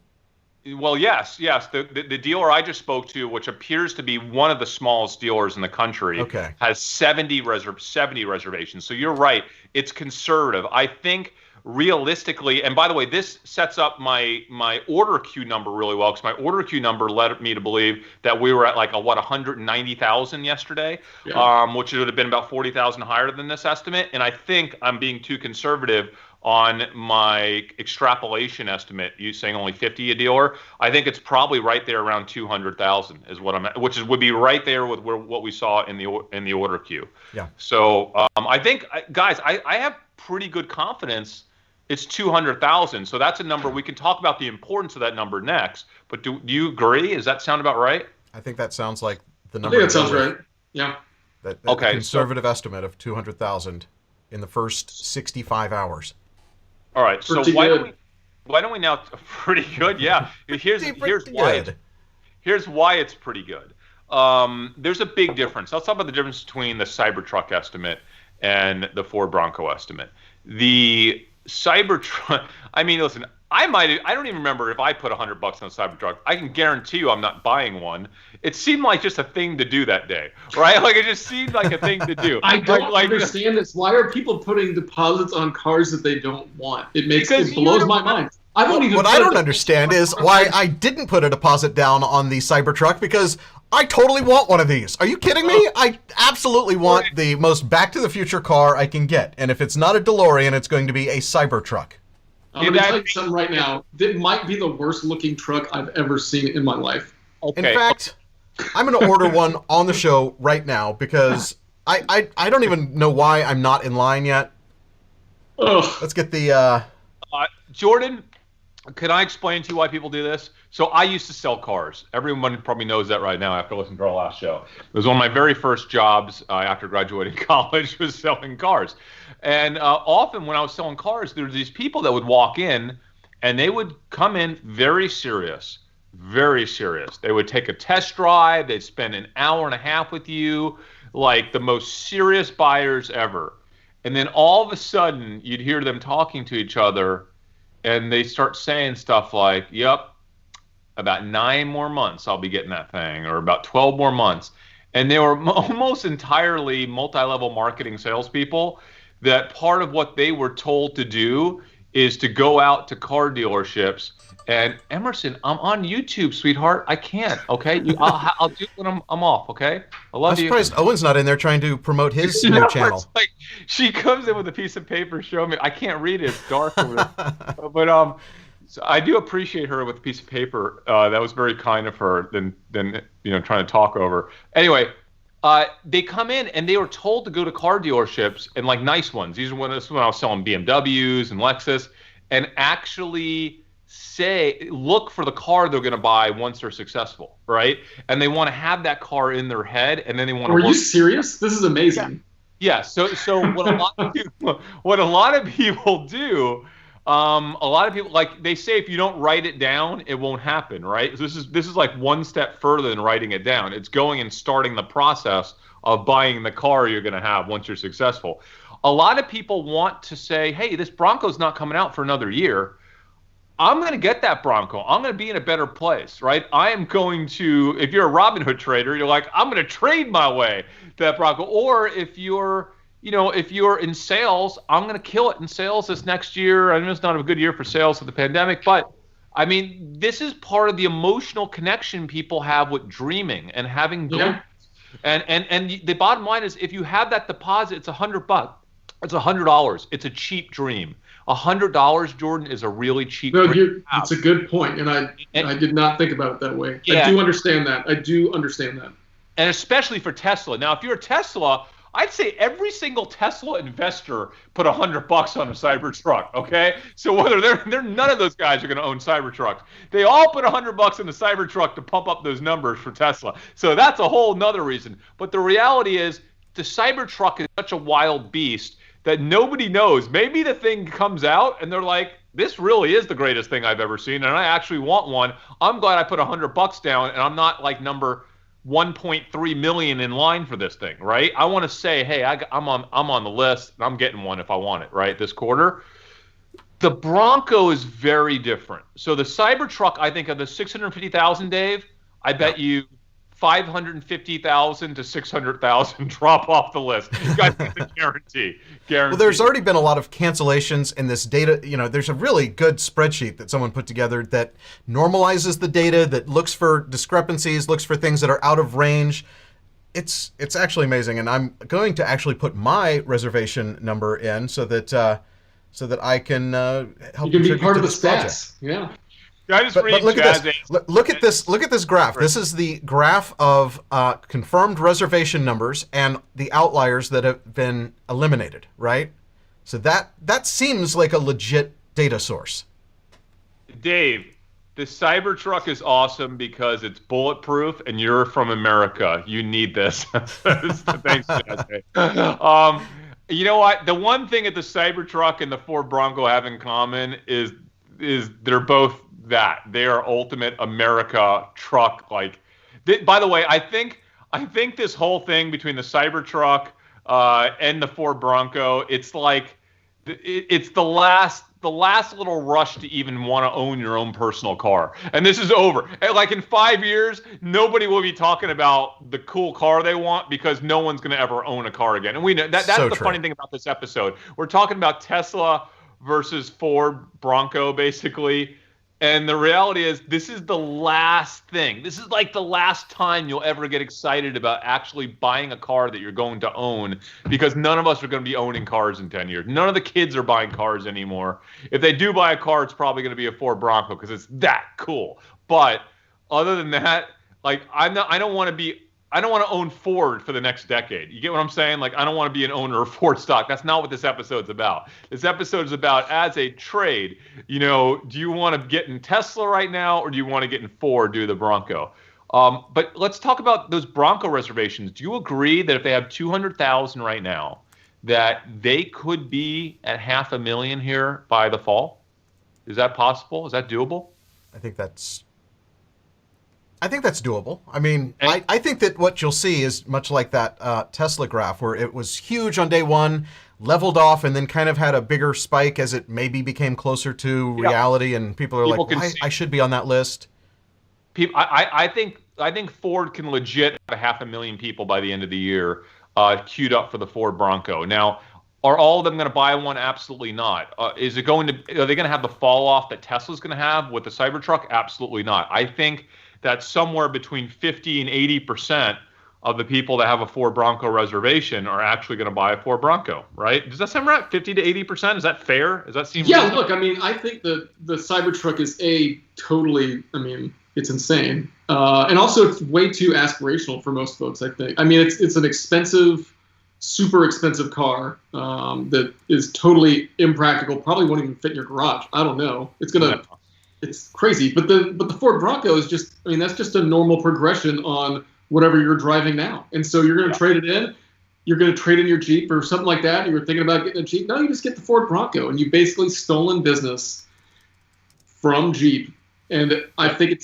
Well, yes. The dealer I just spoke to, which appears to be one of the smallest dealers in the country, has 70 reservations. So you're right. It's conservative. I think realistically, and by the way, this sets up my order queue number really well, because my order queue number led me to believe that we were at like 190,000 yesterday, which would have been about 40,000 higher than this estimate. And I think I'm being too conservative on my extrapolation estimate. You saying only 50 a dealer? I think it's probably right there around 200,000 is what I'm at, which would be right there with what we saw in the order queue. Yeah. So I think, guys, I have pretty good confidence it's 200,000. So that's a number we can talk about the importance of that number next. But do you agree? Does that sound about right? I think that sounds like the number. I think that sounds right. Yeah. That conservative estimate of 200,000 in the first 65 hours. All right. So why don't we now? Pretty good. Yeah. Here's why it's pretty good. There's a big difference. Let's talk about the difference between the Cybertruck estimate and the Ford Bronco estimate. The Cybertruck, I mean, listen, I don't even remember if I put $100 on a Cybertruck. I can guarantee you I'm not buying one. It seemed like just a thing to do that day, right? Like it just seemed like a thing to do. I don't understand this. Why are people putting deposits on cars that they don't want? It blows my mind. What I don't understand is why I didn't put a deposit down on the Cybertruck, because I totally want one of these. Are you kidding me? I absolutely want the most Back to the Future car I can get. And if it's not a DeLorean, it's going to be a Cybertruck. I'm going to tell you something right now. It might be the worst looking truck I've ever seen in my life. Okay. In fact, I'm going to order one on the show right now, because I don't even know why I'm not in line yet. Ugh. Let's get the... Jordan, can I explain to you why people do this? So I used to sell cars. Everyone probably knows that right now after listening to our last show. It was one of my very first jobs after graduating college was selling cars. And often when I was selling cars, there were these people that would walk in and they would come in very serious, very serious. They would take a test drive. They'd spend an hour and a half with you, like the most serious buyers ever. And then all of a sudden you'd hear them talking to each other, and they start saying stuff like, yep, about 9 more months I'll be getting that thing, or about 12 more months. And they were almost entirely multi-level marketing salespeople that part of what they were told to do is to go out to car dealerships. And Emerson, I'm on YouTube, sweetheart. I can't, okay? I'll do it when I'm off, okay? I love you. I'm surprised Owen's not in there trying to promote his new channel. It's like, she comes in with a piece of paper showing me. I can't read it. It's dark over there. But so I do appreciate her with a piece of paper. That was very kind of her than trying to talk over. Anyway, they come in and they were told to go to car dealerships, and like nice ones. This is when I was selling BMWs and Lexus, and actually look for the car they're going to buy once they're successful, right? And they want to have that car in their head, and then they want to. Are you serious? This is amazing. Yeah. So what a lot of people do. A lot of people, like they say, if you don't write it down, it won't happen, right? So this is like one step further than writing it down. It's going and starting the process of buying the car you're going to have once you're successful. A lot of people want to say, hey, this Bronco's not coming out for another year. I'm going to get that Bronco. I'm going to be in a better place, right? I am going to, if you're a Robinhood trader, you're like, I'm going to trade my way to that Bronco. Or if you're in sales, I'm going to kill it in sales this next year. I know it's not a good year for sales with the pandemic, but I mean, this is part of the emotional connection people have with dreaming and having goals. Yeah. And the bottom line is, if you have that deposit, it's $100. It's $100. It's a cheap dream. $100, Jordan, is a really cheap. No, it's a good point, and I did not think about it that way. Yeah. I do understand that. And especially for Tesla. Now, if you're a Tesla, I'd say every single Tesla investor put $100 on a Cybertruck. Okay, so whether they're none of those guys are going to own Cybertrucks. They all put $100 in the Cybertruck to pump up those numbers for Tesla. So that's a whole nother reason. But the reality is, the Cybertruck is such a wild beast that nobody knows. Maybe the thing comes out and they're like, this really is the greatest thing I've ever seen, and I actually want one. I'm glad I put $100 down, and I'm not like number 1.3 million in line for this thing, right? I want to say, hey, I'm on the list, and I'm getting one if I want it, right, this quarter. The Bronco is very different. So the Cybertruck, I think, of the 650,000, Dave, I bet you 550,000 to 600,000 drop off the list. You guys get the guarantee. Well, there's already been a lot of cancellations in this data. There's a really good spreadsheet that someone put together that normalizes the data, that looks for discrepancies, looks for things that are out of range. It's actually amazing, and I'm going to actually put my reservation number in so that I can help. You can be part of the stats. Yeah. But look at this. Look at this. Look at this graph. This is the graph of confirmed reservation numbers and the outliers that have been eliminated, right? So that seems like a legit data source. Dave, the Cybertruck is awesome because it's bulletproof, and you're from America. You need this. Thanks, Jazz. You know what? The one thing that the Cybertruck and the Ford Bronco have in common is they're both that they are ultimate America truck. Like, by the way, I think this whole thing between the Cybertruck and the Ford Bronco, it's like it's the last the last little rush to even want to own your own personal car. And this is over. And like in 5 years, nobody will be talking about the cool car they want because no one's going to ever own a car again. And we know that's So the true. funny thing about this episode. We're talking about Tesla versus Ford Bronco, basically. And the reality is, this is the last thing. This is like the last time you'll ever get excited about actually buying a car that you're going to own, because none of us are going to be owning cars in 10 years. None of the kids are buying cars anymore. If they do buy a car, it's probably going to be a Ford Bronco because it's that cool. But other than that, like I don't want to own Ford for the next decade. You get what I'm saying? Like, I don't want to be an owner of Ford stock. That's not what this episode's about. This episode is about, as a trade, do you want to get in Tesla right now, or do you want to get in Ford, do the Bronco? But let's talk about those Bronco reservations. Do you agree that if they have 200,000 right now, that they could be at 500,000 here by the fall? Is that possible? Is that doable? I think that's doable. I mean, I think that what you'll see is much like that Tesla graph, where it was huge on day one, leveled off, and then kind of had a bigger spike as it maybe became closer to reality, and people are like, I should be on that list. I think Ford can legit have 500,000 people by the end of the year queued up for the Ford Bronco. Now, are all of them going to buy one? Absolutely not. Are they going to have the fall off that Tesla's going to have with the Cybertruck? Absolutely not. I think that somewhere between 50 and 80% of the people that have a Ford Bronco reservation are actually going to buy a Ford Bronco, right? Does that sound right? 50 to 80%? Is that fair? Does that seem reasonable? Look, I mean, I think the Cybertruck is it's insane. And also it's way too aspirational for most folks, I think. I mean, it's an expensive, super expensive car that is totally impractical, probably won't even fit in your garage. I don't know. It's crazy. But the Ford Bronco is just, that's just a normal progression on whatever you're driving now. And so you're going to trade it in. You're going to trade in your Jeep or something like that. You were thinking about getting a Jeep. No, you just get the Ford Bronco, and you basically stolen business from Jeep. And I think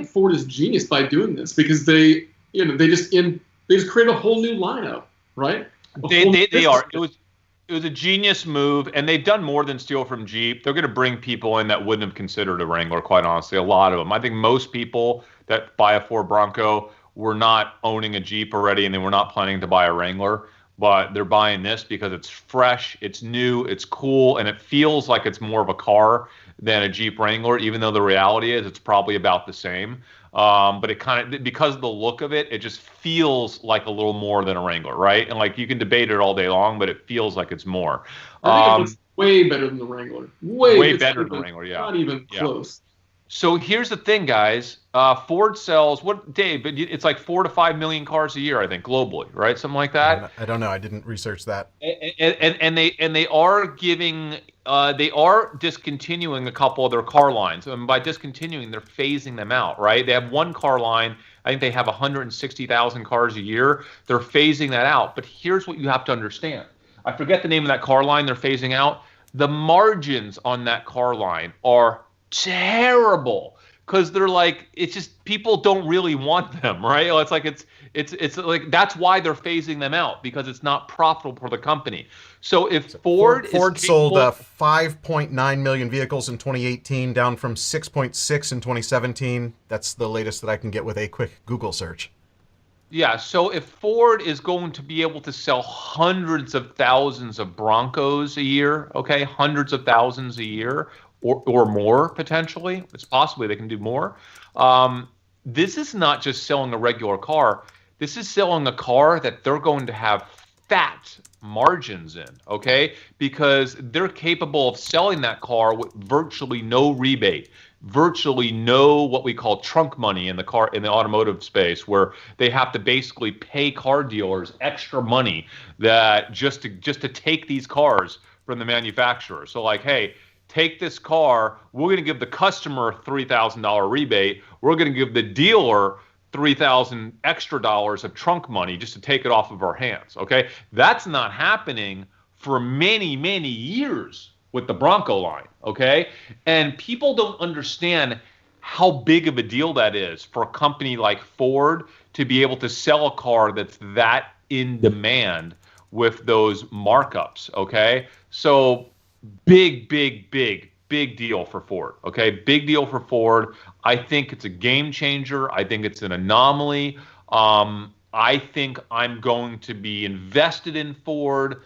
Ford is genius by doing this, because they just create a whole new lineup, right? They are. It was a genius move, and they've done more than steal from Jeep. They're going to bring people in that wouldn't have considered a Wrangler, quite honestly, a lot of them. I think most people that buy a Ford Bronco were not owning a Jeep already, and they were not planning to buy a Wrangler, but they're buying this because it's fresh, it's new, it's cool, and it feels like it's more of a car than a Jeep Wrangler, even though the reality is it's probably about the same. But it kind of, because of the look of it, it just feels like a little more than a Wrangler, right? And like, you can debate it all day long, but it feels like it's more. I think it's way better than the Wrangler. Way better than the Wrangler, yeah. Not even close. So here's the thing, guys. Ford sells, Dave? But it's like 4 to 5 million cars a year, I think, globally, right? Something like that. I don't know. I didn't research that. And they are giving, they are discontinuing a couple of their car lines. And by discontinuing, they're phasing them out, right? They have one car line. I think they have 160,000 cars a year. They're phasing that out. But here's what you have to understand. I forget the name of that car line they're phasing out. The margins on that car line are terrible, because they're like, it's just, people don't really want them, right? It's like, that's why they're phasing them out, because it's not profitable for the company. So if Ford sold 5.9 million vehicles in 2018, down from 6.6 in 2017. That's the latest that I can get with a quick Google search. Yeah, so if Ford is going to be able to sell hundreds of thousands of Broncos a year, okay, hundreds of thousands a year, or more, potentially, it's possibly they can do more. This is not just selling a regular car. This is selling a car that they're going to have fat margins in, okay? Because they're capable of selling that car with virtually no rebate, virtually no what we call trunk money in the automotive space, where they have to basically pay car dealers extra money that just to take these cars from the manufacturer. So like, hey, take this car, we're going to give the customer a $3,000 rebate. We're going to give the dealer $3,000 extra dollars of trunk money just to take it off of our hands, okay? That's not happening for many, many years with the Bronco line, okay? And people don't understand how big of a deal that is for a company like Ford to be able to sell a car that's that in demand with those markups, okay? So big deal for Ford. Okay, big deal for Ford. I think it's a game changer. I think it's an anomaly. I think I'm going to be invested in Ford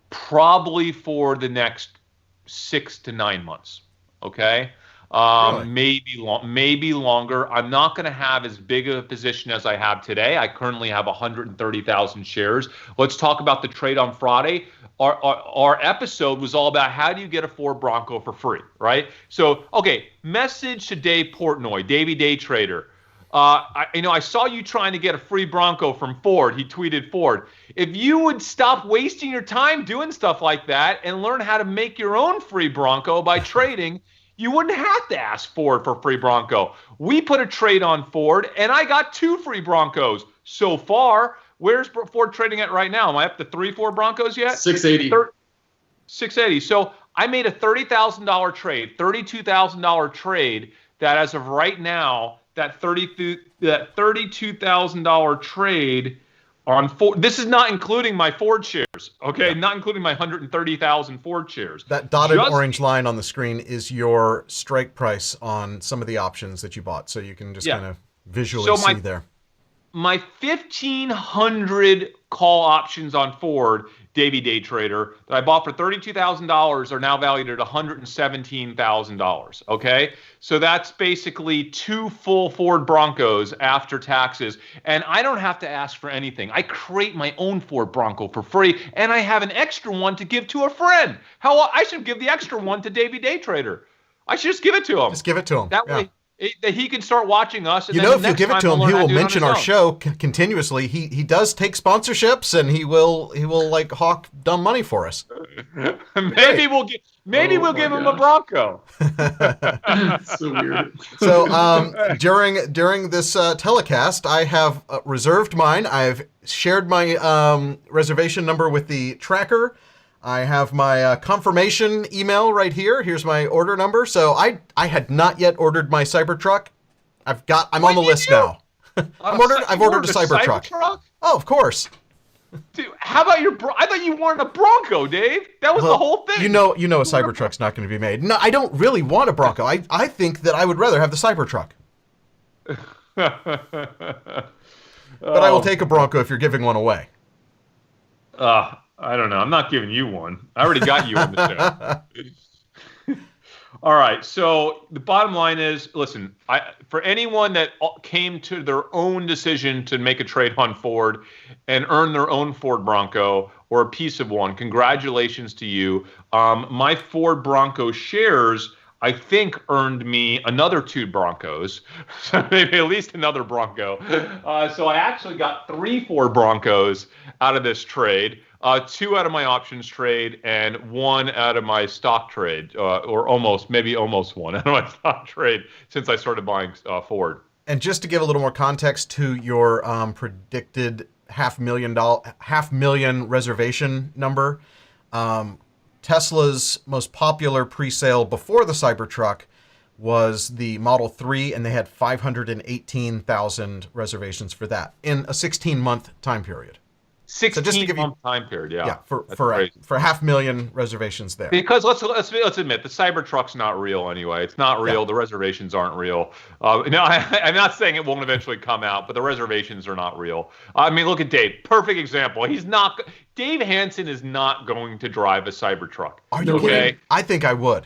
probably for the next 6 to 9 months. Okay. Really? Maybe longer. I'm not going to have as big of a position as I have today. I currently have 130,000 shares. Let's talk about the trade on Friday. Our episode was all about how do you get a Ford Bronco for free, right? So, okay, message to Dave Portnoy, Davey Day Trader. I saw you trying to get a free Bronco from Ford. He tweeted Ford. If you would stop wasting your time doing stuff like that and learn how to make your own free Bronco by trading, you wouldn't have to ask Ford for free Bronco. We put a trade on Ford, and I got 2 free Broncos so far. Where's Ford trading at right now? Am I up to 3 Ford Broncos yet? 680. 680. So I made a $30,000 trade, $32,000 trade that as of right now, that $32,000 trade on Ford. This is not including my Ford shares, okay? Yeah. Not including my 130,000 Ford shares. That dotted orange line on the screen is your strike price on some of the options that you bought, so you can just kind of visually see there. My 1,500 call options on Ford, Davey Day Trader, that I bought for $32,000 are now valued at $117,000. Okay, so that's basically 2 full Ford Broncos after taxes, and I don't have to ask for anything. I create my own Ford Bronco for free, and I have an extra one to give to a friend. I should give the extra one to Davey Day Trader. I should just give it to him. Just give it to him. That way. That he can start watching us. And you know, if you give it to him, he will mention our show continuously. He does take sponsorships, and he will like hawk dumb money for us. Maybe we'll give him a Bronco. So weird. So during this telecast, I have reserved mine. I've shared my reservation number with the tracker. I have my confirmation email right here. Here's my order number. So I had not yet ordered my Cybertruck. I'm on the list now. I've ordered a Cybertruck. Oh, of course. Dude, how about I thought you wanted a Bronco, Dave. That was the whole thing. You know a Cybertruck's not going to be made. No, I don't really want a Bronco. I think that I would rather have the Cybertruck. But I will take a Bronco if you're giving one away. I don't know. I'm not giving you one. I already got you on the show. All right. So the bottom line is, listen, for anyone that came to their own decision to make a trade on Ford and earn their own Ford Bronco or a piece of one, congratulations to you. My Ford Bronco shares, I think, earned me another 2 Broncos, so maybe at least another Bronco. So I actually got 3 Ford Broncos out of this trade. 2 out of my options trade and 1 out of my stock trade, or maybe almost 1 out of my stock trade since I started buying Ford. And just to give a little more context to your predicted $500,000 reservation number, Tesla's most popular pre-sale before the Cybertruck was the Model 3, and they had 518,000 reservations for that in a 16-month time period. 16-month time period, yeah. Yeah, for 500,000 reservations there. Because let's admit, the Cybertruck's not real anyway. It's not real. Yeah. The reservations aren't real. I'm not saying it won't eventually come out, but the reservations are not real. I mean, look at Dave. Perfect example. Dave Hansen is not going to drive a Cybertruck. Are you kidding? I think I would.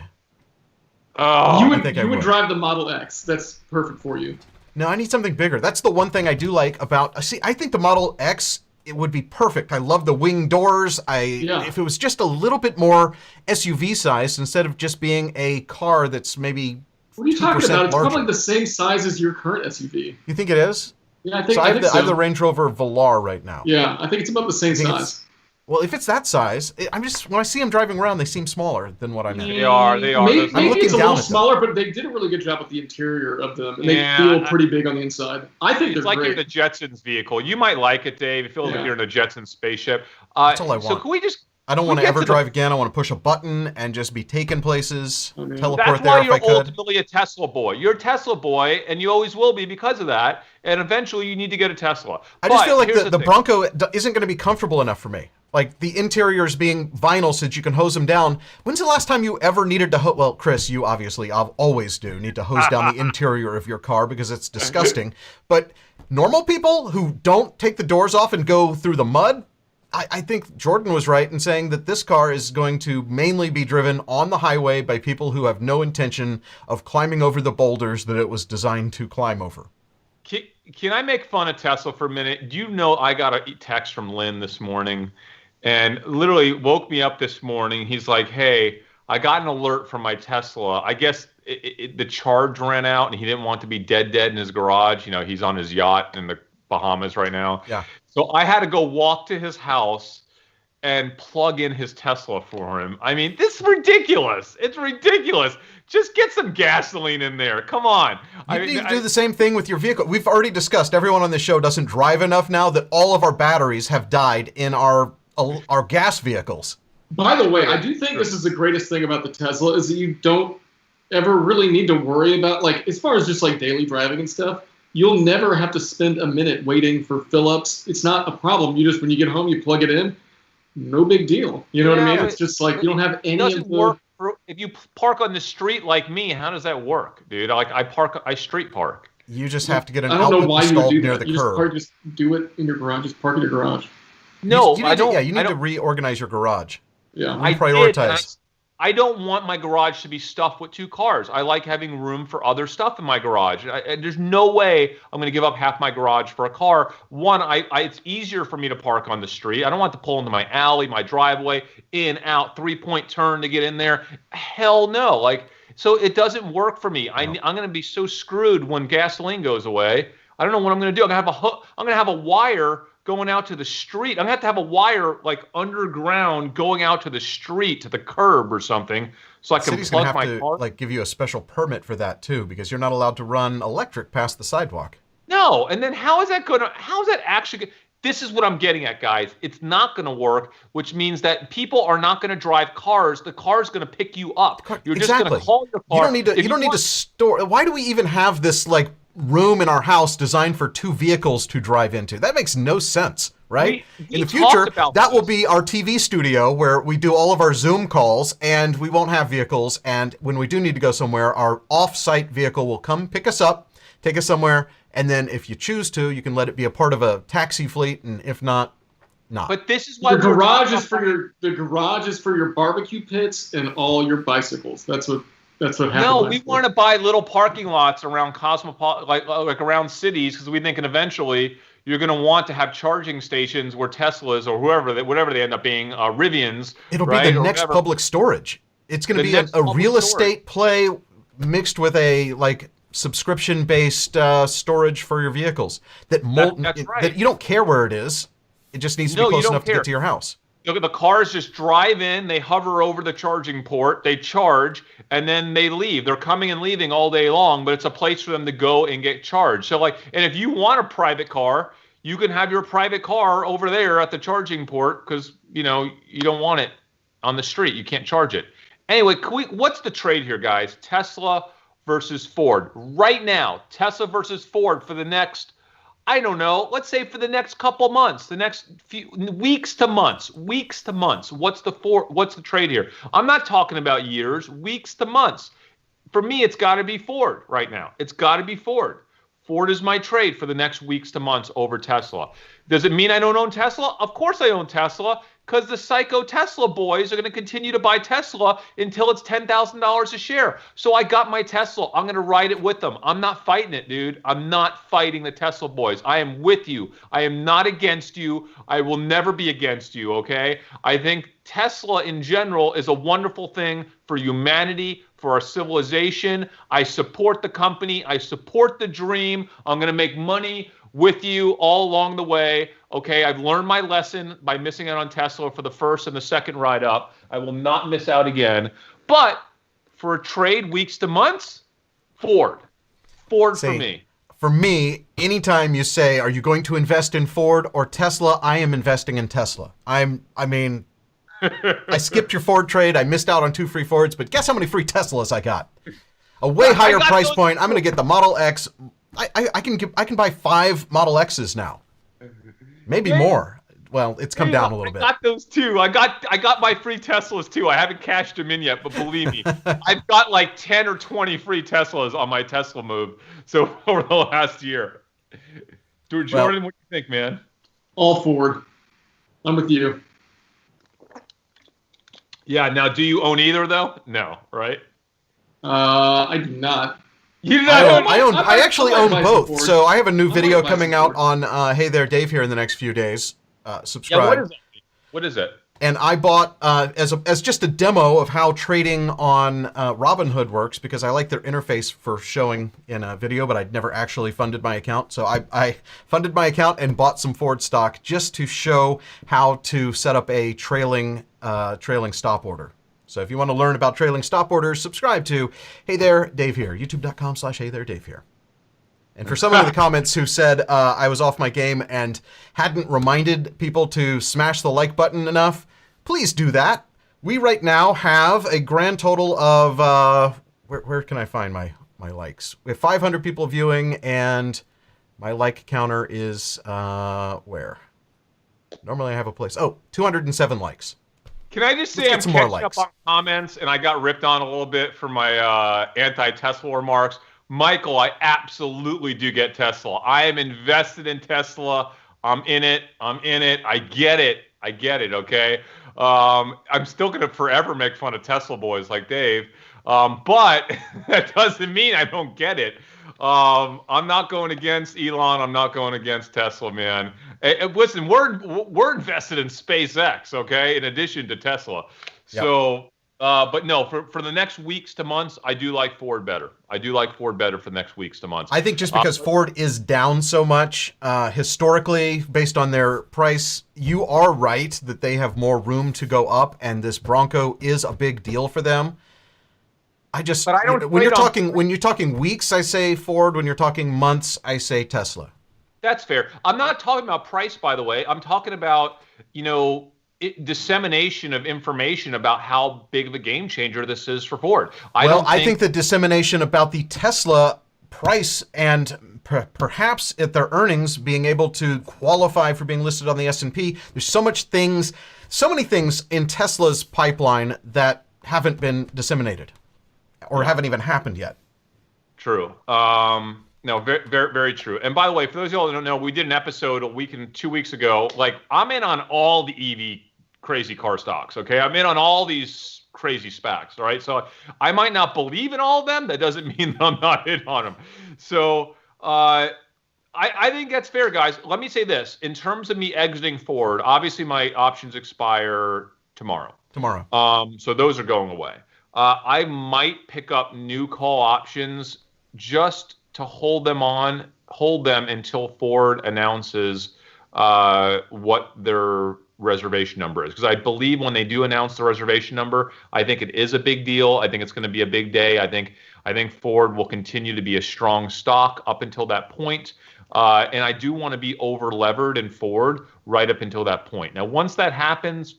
You would drive the Model X. That's perfect for you. No, I need something bigger. That's the one thing I do like about. See, I think the Model X, it would be perfect. I love the wing doors. If it was just a little bit more SUV sized instead of just being a car that's maybe. What are you talking about? It's probably the same size as your current SUV. You think it is? Yeah, I think I have the Range Rover Velar right now. Yeah, I think it's about the same size. Well, if it's that size, when I see them driving around, they seem smaller than what I meant. They are. Maybe it's a little smaller, but they did a really good job with the interior of them, and they feel pretty big on the inside. I think it's like great. You're the Jetsons vehicle. You might like it, Dave. It feels like you're in a Jetsons spaceship. That's all I want. So can we just? I don't want to ever drive again. I want to push a button and just be taken places, teleport That's there why if I could. You're ultimately a Tesla boy. You're a Tesla boy, and you always will be because of that. And eventually, you need to get a Tesla. I just feel like the Bronco isn't going to be comfortable enough for me. Like the interiors being vinyl so that you can hose them down. When's the last time you ever needed to well, Chris, you obviously always do need to hose down the interior of your car because it's disgusting. But normal people who don't take the doors off and go through the mud, I think Jordan was right in saying that this car is going to mainly be driven on the highway by people who have no intention of climbing over the boulders that it was designed to climb over. Can I make fun of Tesla for a minute? Do you know I got a text from Lynn this morning and literally woke me up this morning. He's like, hey, I got an alert from my Tesla. I guess the charge ran out and he didn't want to be dead in his garage. You know, he's on his yacht in the Bahamas right now. Yeah. So I had to go walk to his house and plug in his Tesla for him. I mean, this is ridiculous. It's ridiculous. Just get some gasoline in there. Come on. You need to do the same thing with your vehicle. We've already discussed, everyone on this show doesn't drive enough now, that all of our batteries have died in our gas vehicles. By the way, I do think this is the greatest thing about the Tesla is that you don't ever really need to worry about, like, as far as just like daily driving and stuff, you'll never have to spend a minute waiting for fill-ups. It's not a problem. You just, when you get home, you plug it in. No big deal. You know what I mean? It's just like you don't have any of the... work if you park on the street like me, how does that work, dude? Like I street park. You just have to get an I don't know outlet why you would installed do near that. the You curb. just do it in your garage. Just park in your garage. No, you I don't. Yeah, you need to reorganize your garage. Yeah. I prioritize. I don't want my garage to be stuffed with two cars. I like having room for other stuff in my garage. There's no way I'm going to give up half my garage for a car. One, it's easier for me to park on the street. I don't want to pull into my alley, my driveway, in, out, 3-point turn to get in there. Hell no. Like, so it doesn't work for me. I'm going to be so screwed when gasoline goes away. I don't know what I'm going to do. I'm going to have a wire going out to the street. I'm going to have a wire like underground going out to the street to the curb or something so I can City's plug gonna my have to car. like give you a special permit for that too, because you're not allowed to run electric past the sidewalk. No, and then how is that actually this is what I'm getting at, guys. It's not going to work, which means that people are not going to drive cars. The car's going to pick you up. You're just going to call your car. You don't need to store. Why do we even have this like room in our house designed for two vehicles to drive into? That makes no sense, right? We in the future, that this. will be our TV studio where we do all of our Zoom calls and we won't have vehicles. And when we do need to go somewhere, our off-site vehicle will come pick us up, take us somewhere. And then if you choose to, you can let it be a part of a taxi fleet. And if not, not. But this is why the garage is for your barbecue pits and all your bicycles. That's what happens. No, we want to buy little parking lots around like around cities because we're thinking eventually you're going to want to have charging stations where Teslas or whatever they end up being, Rivians. It'll right, be the next public storage. It's going to be a real estate play mixed with a like subscription-based storage for your vehicles that's right. That you don't care where it is. It just needs to be close enough to get to your house. The cars just drive in, they hover over the charging port, they charge, and then they leave. They're coming and leaving all day long, but it's a place for them to go and get charged. So and if you want a private car, you can have your private car over there at the charging port because, you don't want it on the street. You can't charge it. Anyway, what's the trade here, guys? Tesla versus Ford. Right now, Tesla versus Ford for the next, I don't know, let's say for the next couple months, the next few weeks to months. What's the trade here? I'm not talking about years, weeks to months. For me, it's got to be Ford right now. It's got to be Ford. Ford is my trade for the next weeks to months over Tesla. Does it mean I don't own Tesla? Of course I own Tesla because the psycho Tesla boys are going to continue to buy Tesla until it's $10,000 a share. So I got my Tesla. I'm going to ride it with them. I'm not fighting it, dude. I'm not fighting the Tesla boys. I am with you. I am not against you. I will never be against you, okay? I think Tesla in general is a wonderful thing for humanity, for our civilization. I support the company. I support the dream. I'm going to make money with you all along the way. Okay, I've learned my lesson by missing out on Tesla for the first and the second ride up. I will not miss out again. But for a trade weeks to months, Ford. For me. For me, anytime you say, are you going to invest in Ford or Tesla, I am investing in Tesla. I skipped your Ford trade. I missed out on 2 free Fords, but guess how many free Teslas I got? A way higher price point. I'm going to get the Model X. I can buy 5 Model X's now. Maybe more. Well, it's come down a little bit. I got those too. I got my free Teslas too. I haven't cashed them in yet, but believe me, I've got like 10 or 20 free Teslas on my Tesla move. So over the last year. Jordan, what do you think, man? All Ford. I'm with you. Yeah. Now, do you own either though? No, right? I do not. You do not own? I actually own both. Ford. So I have a new video coming out on Hey There Dave here in the next few days. Subscribe. Yeah, what is it? What is it? And I bought as just a demo of how trading on Robinhood works, because I like their interface for showing in a video, but I'd never actually funded my account. So I funded my account and bought some Ford stock just to show how to set up a trailing stop order. So if you want to learn about trailing stop orders, subscribe to Hey There Dave Here, youtube.com/Hey There Dave Here. And for somebody in the comments who said I was off my game and hadn't reminded people to smash the like button enough, please do that. We right now have a grand total of, where can I find my likes? We have 500 people viewing, and my like counter is, where? Normally I have a place. Oh, 207 likes. Can I just say I'm catching up on comments, and I got ripped on a little bit for my anti-Tesla remarks. Michael, I absolutely do get Tesla. I am invested in Tesla. I'm in it. I get it. Okay. I'm still going to forever make fun of Tesla boys like Dave. But that doesn't mean I don't get it. I'm not going against Elon. I'm not going against Tesla, man. Hey, listen, we're invested in SpaceX, okay, in addition to Tesla. Yep. So, but no, for the next weeks to months, I do like Ford better. I do like Ford better for the next weeks to months. I think just because Ford is down so much historically, based on their price, you are right that they have more room to go up, and this Bronco is a big deal for them. But I don't. When you're talking weeks, I say Ford. When you're talking months, I say Tesla. That's fair. I'm not talking about price, by the way. I'm talking about dissemination of information about how big of a game changer this is for Ford. I think the dissemination about the Tesla price and perhaps at their earnings being able to qualify for being listed on the S&P. There's so many things in Tesla's pipeline that haven't been disseminated or haven't even happened yet. True. No, very, very, very true. And by the way, for those of y'all that don't know, we did an episode 2 weeks ago. Like, I'm in on all the EV crazy car stocks, okay? I'm in on all these crazy SPACs, all right? So I might not believe in all of them. That doesn't mean that I'm not in on them. So I think that's fair, guys. Let me say this. In terms of me exiting Ford, obviously my options expire tomorrow. So those are going away. I might pick up new call options just to hold them until Ford announces what their reservation number is. Because I believe when they do announce the reservation number, I think it is a big deal. I think it's going to be a big day. I think Ford will continue to be a strong stock up until that point. And I do want to be over levered in Ford right up until that point. Now, once that happens,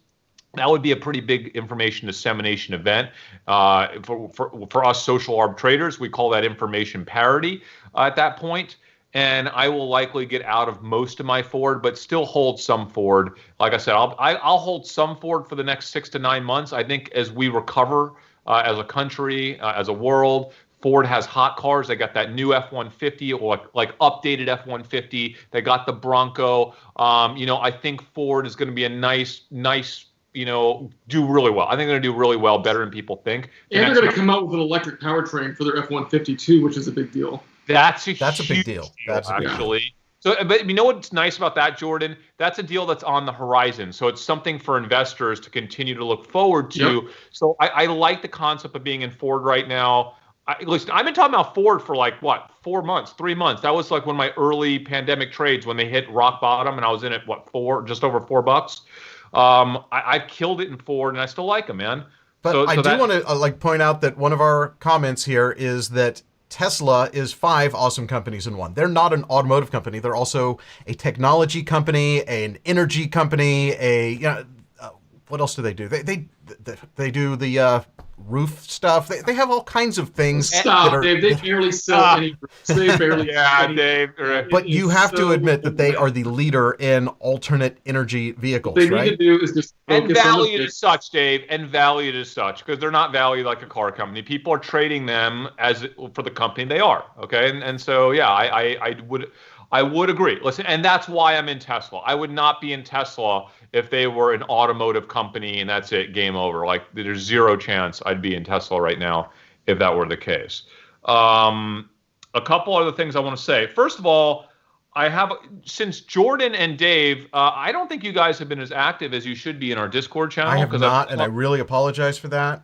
that would be a pretty big information dissemination event. For us social arb traders, we call that information parity at that point. And I will likely get out of most of my Ford, but still hold some Ford. Like I said, I'll hold some Ford for the next 6 to 9 months. I think as we recover as a country, as a world, Ford has hot cars. They got that new F-150 or like updated F-150. They got the Bronco. I think Ford is going to be a nice, do really well. I think they're going to do really well, better than people think. And they're going to come out with an electric powertrain for their F-150 too, which is a big deal. That's a big deal. Actually. So, but you know what's nice about that, Jordan? That's a deal that's on the horizon. So it's something for investors to continue to look forward to. Yep. So I like the concept of being in Ford right now. Listen, I've been talking about Ford for 3 months. That was like one of my early pandemic trades when they hit rock bottom, and I was in it just over $4. I killed it in Ford, and I still like them, man. But I do want to point out that one of our comments here is that Tesla is 5 awesome companies in one. They're not an automotive company. They're also a technology company, an energy company, what else do they do? They do the roof stuff. They have all kinds of things. Stop, Dave. They barely sell any roofs. They barely Yeah, sell any. Dave. But you have to so admit that they are overrated. the leader in alternate energy vehicles, What they right? need to do is just And focus on the valued as such, Dave, and valued as such, because they're not valued like a car company. People are trading them as for the company they are. Okay, and so yeah, I would agree. Listen, and that's why I'm in Tesla. I would not be in Tesla if they were an automotive company and that's it, game over. Like there's zero chance I'd be in Tesla right now if that were the case. A couple other things I want to say. First of all, since Jordan and Dave, I don't think you guys have been as active as you should be in our Discord channel. I have not, and I really apologize for that.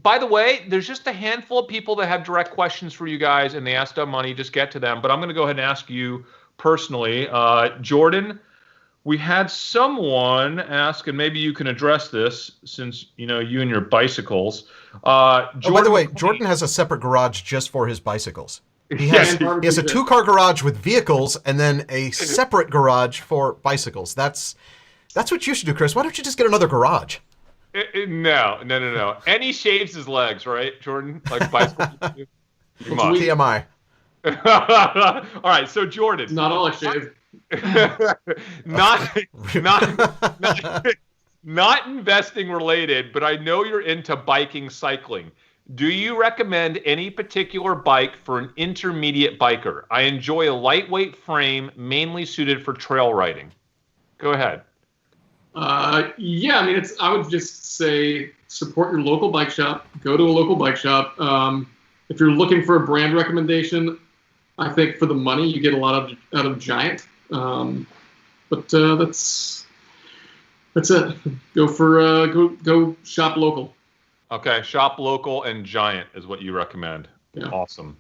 By the way, there's just a handful of people that have direct questions for you guys, and they ask Dumb Money. Just get to them. But I'm going to go ahead and ask you personally, Jordan. We had someone ask, and maybe you can address this since you and your bicycles. Jordan, by the way, Jordan has a separate garage just for his bicycles. He has a 2-car garage with vehicles and then a separate garage for bicycles. That's what you should do, Chris. Why don't you just get another garage? No. And he shaves his legs, right, Jordan? Like bicycle. You must. TMI. All right, so Jordan. Not all I shave. not investing related, but I know you're into biking, cycling. Do you recommend any particular bike for an intermediate biker? I enjoy a lightweight frame, mainly suited for trail riding. Go ahead. Yeah, I mean, I would just say support your local bike shop. Go to a local bike shop. If you're looking for a brand recommendation, I think for the money you get a lot out of Giant. But that's it. Go shop local. Okay, shop local and Giant is what you recommend. Yeah. Awesome.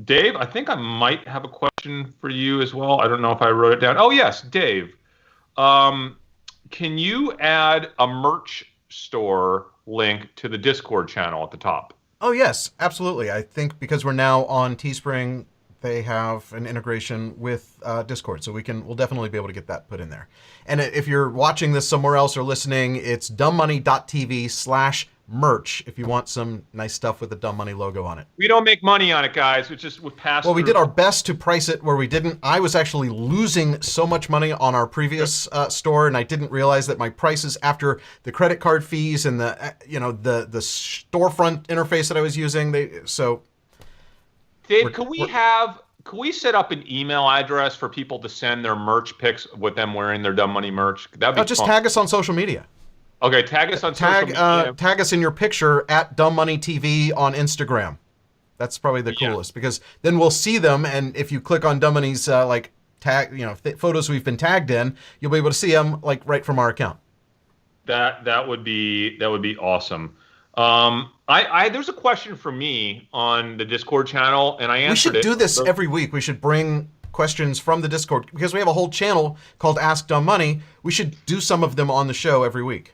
Dave, I think I might have a question for you as well. I don't know if I wrote it down. Oh yes, Dave. Can you add a merch store link to the Discord channel at the top? Oh yes, absolutely. I think because we're now on Teespring, they have an integration with Discord, so we'll definitely be able to get that put in there. And if you're watching this somewhere else or listening, it's dumbmoney.tv/merch if you want some nice stuff with the Dumb Money logo on it. We don't make money on it, guys. It's just with pass. Well, we did our best to price it where we didn't. I was actually losing so much money on our previous store, and I didn't realize that my prices after the credit card fees and the storefront interface that I was using. Dave, could we set up an email address for people to send their merch pics with them wearing their Dumb Money merch? That'd be just fun. tag us on social media. Okay, tag us on social media. Tag us in your picture at Dumb Money TV on Instagram. That's probably the coolest because then we'll see them, and if you click on Dumb Money's photos we've been tagged in, you'll be able to see them right from our account. That would be awesome. There's a question for me on the Discord channel, and I answered it. We should do this every week. We should bring questions from the Discord because we have a whole channel called Ask Dumb Money. We should do some of them on the show every week.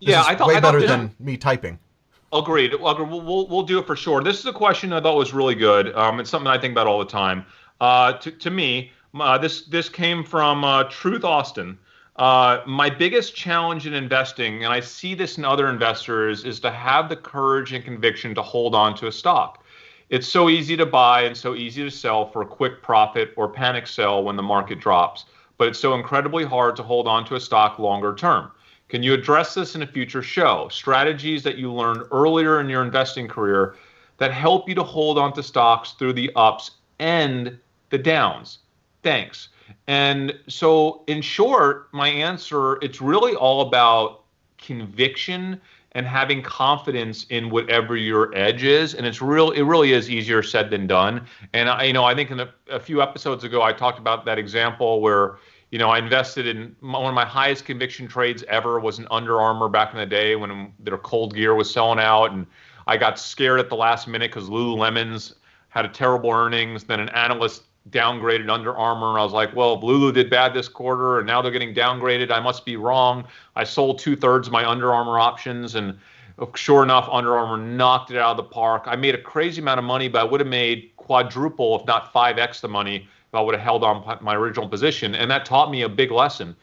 I thought way better than me typing. Agreed. We'll do it for sure. This is a question I thought was really good. It's something I think about all the time. To me, this came from Truth Austin. My biggest challenge in investing, and I see this in other investors, is to have the courage and conviction to hold on to a stock. It's so easy to buy and so easy to sell for a quick profit or panic sell when the market drops, but it's so incredibly hard to hold on to a stock longer term. Can you address this in a future show? Strategies that you learned earlier in your investing career that help you to hold on to stocks through the ups and the downs. Thanks. And so in short, my answer, it's really all about conviction and having confidence in whatever your edge is. And it really is easier said than done. And I think in a few episodes ago, I talked about that example where, I invested in one of my highest conviction trades ever was in Under Armour back in the day when their cold gear was selling out. And I got scared at the last minute because Lululemon's had a terrible earnings. Then an analyst downgraded Under Armour, and I was like, well, if Lulu did bad this quarter and now they're getting downgraded, I must be wrong. I sold 2/3 of my Under Armour options, and sure enough, Under Armour knocked it out of the park. I made a crazy amount of money, but I would have made quadruple, if not 5x the money if I would have held on my original position, and that taught me a big lesson.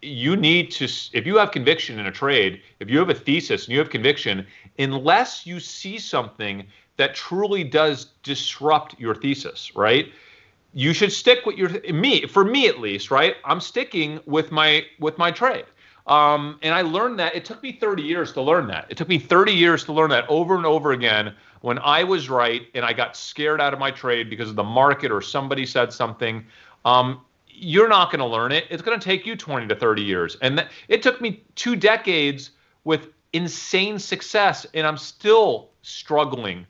you need to, if you have conviction in a trade, if you have a thesis and you have conviction, unless you see something that truly does disrupt your thesis, right? You should stick with for me at least, right? I'm sticking with my trade. And I learned that. It took me 30 years to learn that. It took me 30 years to learn that over and over again when I was right and I got scared out of my trade because of the market or somebody said something. You're not going to learn it. It's going to take you 20 to 30 years. And it took me 2 decades with insane success, and I'm still struggling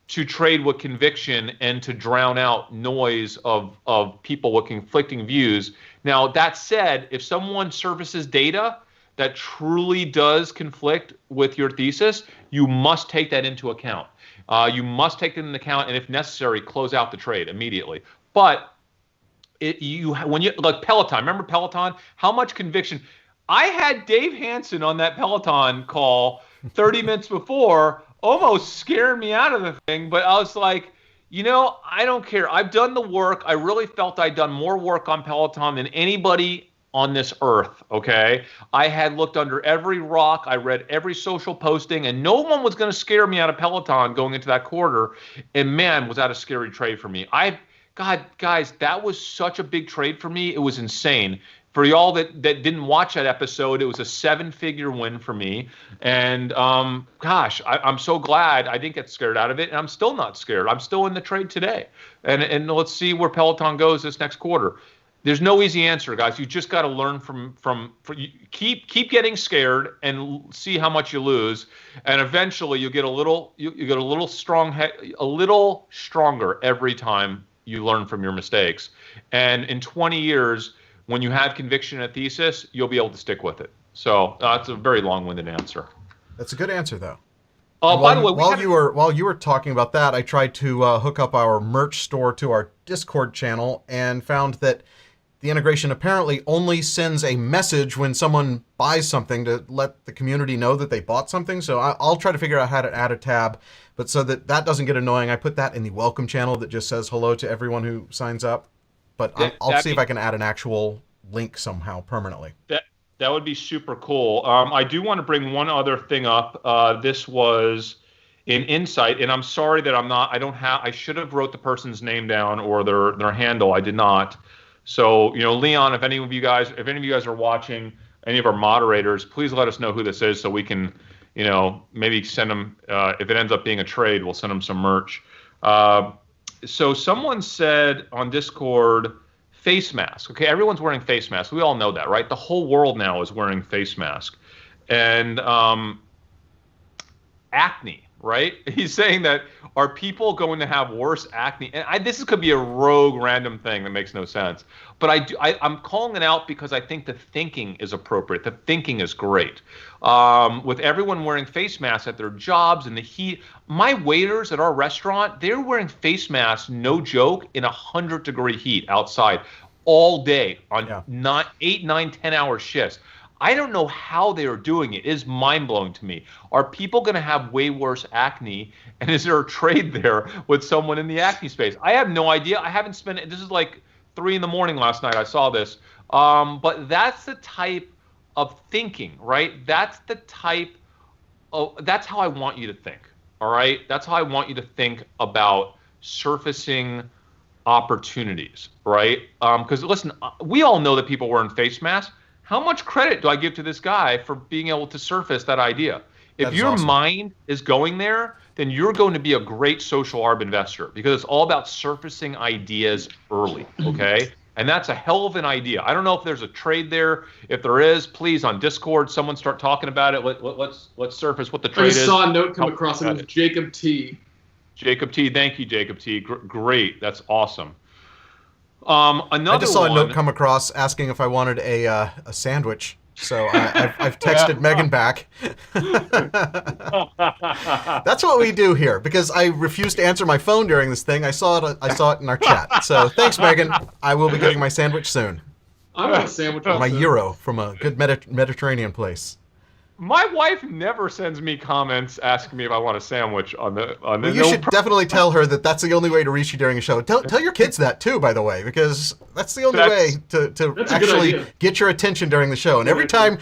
to trade with conviction and to drown out noise of people with conflicting views. Now, that said, if someone surfaces data that truly does conflict with your thesis, you must take that into account. You must take that into account, and if necessary, close out the trade immediately. But when you like Peloton, remember Peloton? How much conviction? I had Dave Hansen on that Peloton call 30 minutes before, almost scaring me out of the thing, but I was like, I don't care. I've done the work. I really felt I'd done more work on Peloton than anybody on this earth, okay? I had looked under every rock. I read every social posting, and no one was going to scare me out of Peloton going into that quarter, and man, was that a scary trade for me. God, guys, that was such a big trade for me. It was insane. For y'all that didn't watch that episode, it was a 7-figure win for me. And gosh, I'm so glad I didn't get scared out of it. And I'm still not scared. I'm still in the trade today. And let's see where Peloton goes this next quarter. There's no easy answer, guys. You just got to learn keep getting scared and see how much you lose, and eventually you get a little stronger every time you learn from your mistakes. And in 20 years, when you have conviction in a thesis, you'll be able to stick with it. So that's a very long-winded answer. That's a good answer, though. By the way, while you were talking about that, I tried to hook up our merch store to our Discord channel and found that the integration apparently only sends a message when someone buys something to let the community know that they bought something. So I'll try to figure out how to add a tab, but so that doesn't get annoying, I put that in the welcome channel that just says hello to everyone who signs up. But I'll see if I can add an actual link somehow permanently. That would be super cool. I do want to bring one other thing up. This was in Insight, and I'm sorry that I should have wrote the person's name down or their handle. I did not. So, Leon, if any of you guys are watching, any of our moderators, please let us know who this is so we can, maybe send them, if it ends up being a trade, we'll send them some merch. So someone said on Discord, face mask. Okay, everyone's wearing face masks. We all know that, right? The whole world now is wearing face mask. And acne, right? He's saying that, are people going to have worse acne? And this could be a rogue random thing that makes no sense. But I'm calling it out because I think the thinking is appropriate. The thinking is great. With everyone wearing face masks at their jobs and the heat, my waiters at our restaurant, they're wearing face masks, no joke, in 100-degree heat outside all day on 8, 9, 10-hour shifts. I don't know how they are doing it. It is mind-blowing to me. Are people going to have way worse acne? And is there a trade there with someone in the acne space? I have no idea. I haven't spent it. This is like 3 a.m. last night. I saw this. But that's the type of thinking, right? That's how I want you to think, all right? That's how I want you to think about surfacing opportunities, right? Because listen, we all know that people wearing face masks. How much credit do I give to this guy for being able to surface that idea? If your mind is going there, then you're going to be a great social arb investor because it's all about surfacing ideas early, okay? And that's a hell of an idea. I don't know if there's a trade there. If there is, please, on Discord, someone start talking about it. Let's surface what the trade is. I saw a note come across, and it was Jacob T. Jacob T. Thank you, Jacob T. Great. That's awesome. I just saw a note come across asking if I wanted a sandwich, so I've texted Megan back. That's what we do here because I refused to answer my phone during this thing. I saw it in our chat. So thanks, Megan. I will be getting my sandwich soon. I want a sandwich. My gyro from a good Mediterranean place. My wife never sends me comments asking me if I want a sandwich on the. Well, you should definitely tell her that that's the only way to reach you during a show. Tell your kids that too, by the way, because that's the only way to actually get your attention during the show. And every time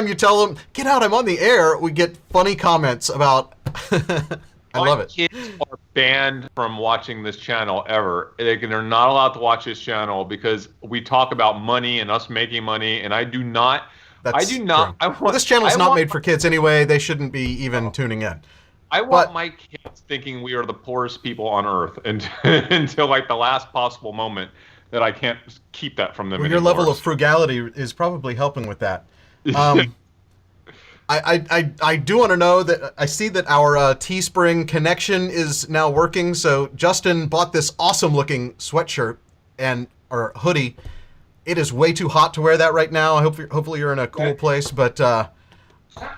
you tell them, "Get out, I'm on the air," we get funny comments about. I love it. My kids are banned from watching this channel ever. They're not allowed to watch this channel because we talk about money and us making money, and I do not. Well, this channel's not made for kids anyway. They shouldn't be even tuning in. I want my kids thinking we are the poorest people on earth until like the last possible moment that I can't keep that from them anymore. Your level of frugality is probably helping with that. I do want to know that I see that our Teespring connection is now working. So Justin bought this awesome looking sweatshirt or hoodie. It is way too hot to wear that right now. Hopefully you're in a cool place, but is that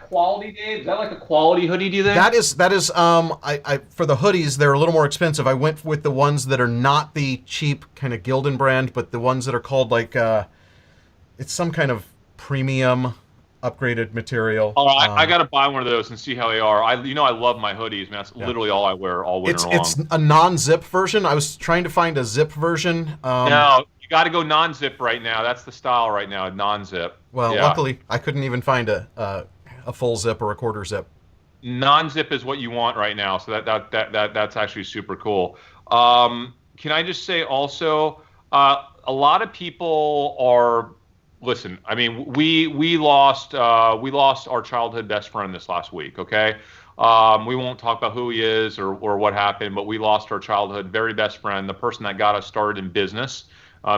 quality, Dave? Is that like a quality hoodie, do you think? That is I for the hoodies, they're a little more expensive. I went with the ones that are not the cheap kind of Gildan brand, but the ones that are called like it's some kind of premium upgraded material. Oh, I got to buy one of those and see how they are. I love my hoodies, man. That's literally all I wear all winter long. It's a non-zip version. I was trying to find a zip version. No, you got to go non-zip right now. That's the style right now, non-zip. Well, luckily, I couldn't even find a full zip or a quarter zip. Non-zip is what you want right now, so that's actually super cool. Can I just say also, a lot of people are. Listen, I mean, we lost our childhood best friend this last week. Okay, we won't talk about who he is or what happened, but we lost our childhood very best friend, the person that got us started in business.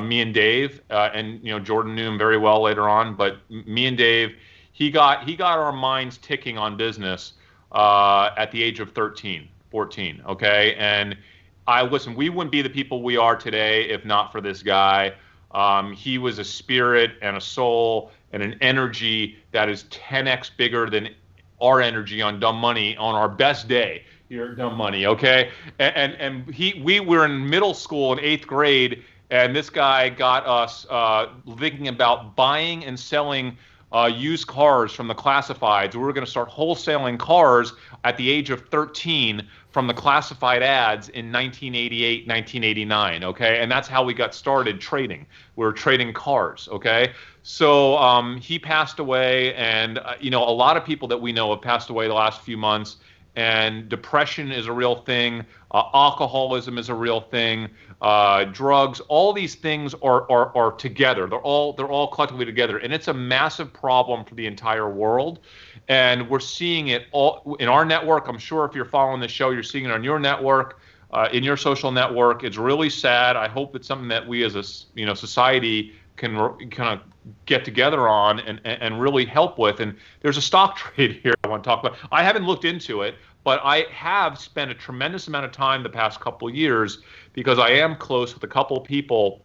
Me and Dave, and Jordan knew him very well later on, but me and Dave, he got our minds ticking on business at the age of 13, 14. Okay, and we wouldn't be the people we are today if not for this guy. He was a spirit and a soul and an energy that is 10x bigger than our energy on Dumb Money on our best day here at Dumb Money, okay? And we were in middle school in 8th grade, and this guy got us thinking about buying and selling used cars from the classifieds. We were going to start wholesaling cars at the age of 13 from the classified ads in 1988, 1989, okay? And that's how we got started trading. We were trading cars, okay? So he passed away, and a lot of people that we know have passed away the last few months, and depression is a real thing, alcoholism is a real thing, drugs, all these things are together. They're all collectively together, and it's a massive problem for the entire world. And we're seeing it all in our network. I'm sure if you're following the show, you're seeing it on your network, in your social network. It's really sad. I hope it's something that we as a society can kind of get together on and really help with. And there's a stock trade here I want to talk about. I haven't looked into it, but I have spent a tremendous amount of time the past couple of years because I am close with a couple of people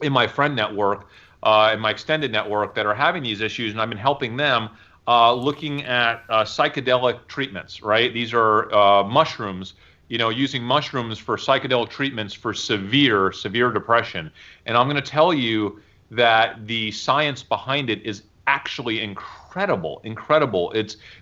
in my friend network, in my extended network that are having these issues, and I've been helping them. Looking at psychedelic treatments, right? These are mushrooms, using mushrooms for psychedelic treatments for severe depression. And I'm going to tell you that the science behind it is actually incredible.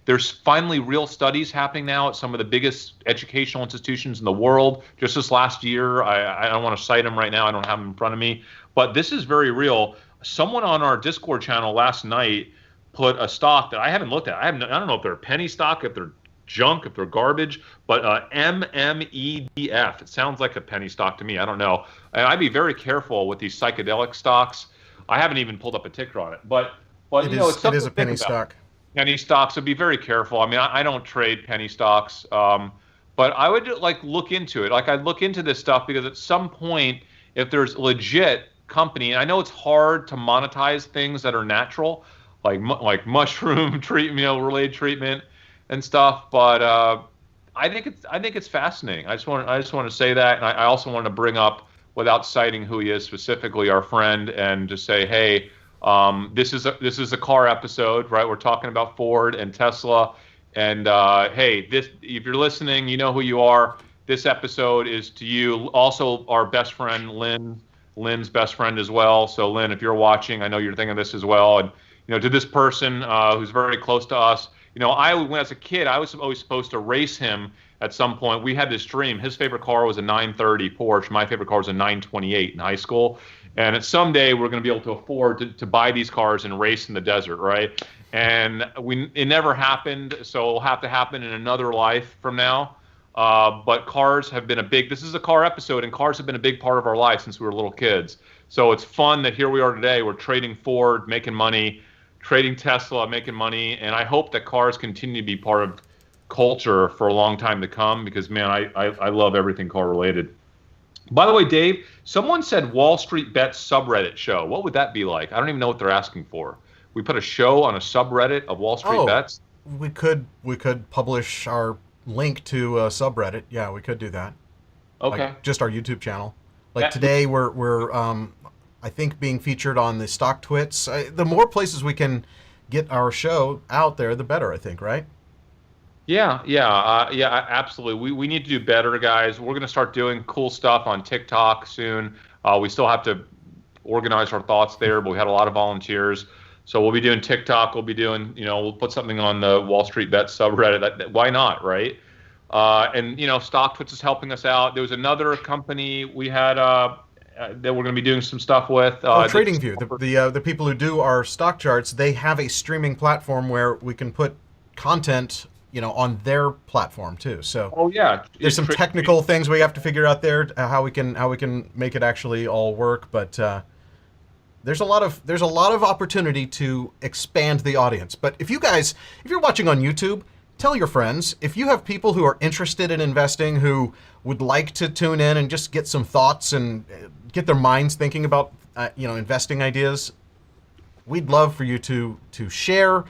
There's finally real studies happening now at some of the biggest educational institutions in the world. Just this last year, I don't want to cite them right now. I don't have them in front of me, but this is very real. Someone on our Discord channel last night put a stock that I haven't looked at. I don't know if they're a penny stock, if they're junk, if they're garbage, but MMEDF. It sounds like a penny stock to me. I don't know. And I'd be very careful with these psychedelic stocks. I haven't even pulled up a ticker on it, but it is a penny stock. Penny stocks, so be very careful. I mean, I don't trade penny stocks, but I would look into it. I'd look into this stuff because at some point, if there's legit company, and I know it's hard to monetize things that are natural, like mushroom treatment, related treatment and stuff. But I think it's fascinating. I just want to say that, and I also want to bring up, without citing who he is specifically, our friend, and just say, hey, this is a car episode, right? We're talking about Ford and Tesla, and hey, if you're listening, you know who you are. This episode is to you. Also, our best friend Lynn's best friend as well. So Lynn, if you're watching, I know you're thinking of this as well, and to this person who's very close to us. When as a kid, I was always supposed to race him at some point. We had this dream. His favorite car was a 930 Porsche. My favorite car was a 928 in high school. And someday we're going to be able to afford to buy these cars and race in the desert, right? And it never happened, so it'll have to happen in another life from now. But cars have been this is a car episode, and cars have been a big part of our life since we were little kids. So it's fun that here we are today. We're trading Ford, making money, trading Tesla, making money, and I hope that cars continue to be part of culture for a long time to come because, man, I love everything car related. By the way, Dave, someone said Wall Street Bets subreddit show. What would that be like? I don't even know what they're asking for. We put a show on a subreddit of Wall Street Bets? We could publish our link to a subreddit. Yeah, we could do that. Okay. Like just our YouTube channel. Like today we're I think being featured on the Stock Twits. The more places we can get our show out there, the better, I think, right? Yeah, absolutely. We need to do better, guys. We're going to start doing cool stuff on TikTok soon. We still have to organize our thoughts there, but we had a lot of volunteers. So we'll be doing TikTok. We'll be doing, we'll put something on the Wall Street Bet subreddit. Why not, right? And StockTwits is helping us out. There was another company we had that we're going to be doing some stuff with. TradingView, the people who do our stock charts, they have a streaming platform where we can put content on their platform too. So there's some technical things we have to figure out there, how we can make it actually all work. But there's a lot of opportunity to expand the audience. But if you're watching on YouTube, tell your friends. If you have people who are interested in investing, who would like to tune in and just get some thoughts and get their minds thinking about investing ideas, we'd love for you to share.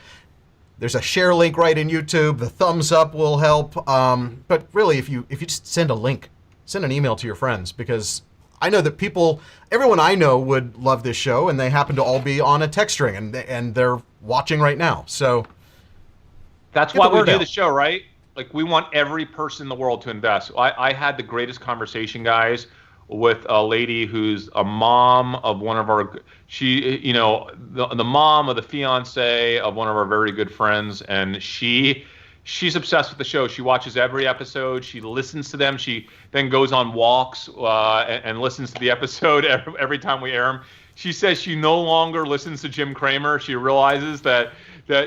There's a share link right in YouTube. The thumbs up will help. But really, if you just send a link, send an email to your friends, because I know that everyone I know would love this show, and they happen to all be on a text string, and they're watching right now. So that's why we do the show, right? Like, we want every person in the world to invest. I had the greatest conversation, guys, with a lady who's a mom of one of our, the mom of the fiance of one of our very good friends, and she's obsessed with the show. She watches every episode. She listens to them. She then goes on walks and listens to the episode every time we air them. She says she no longer listens to Jim Cramer. She realizes that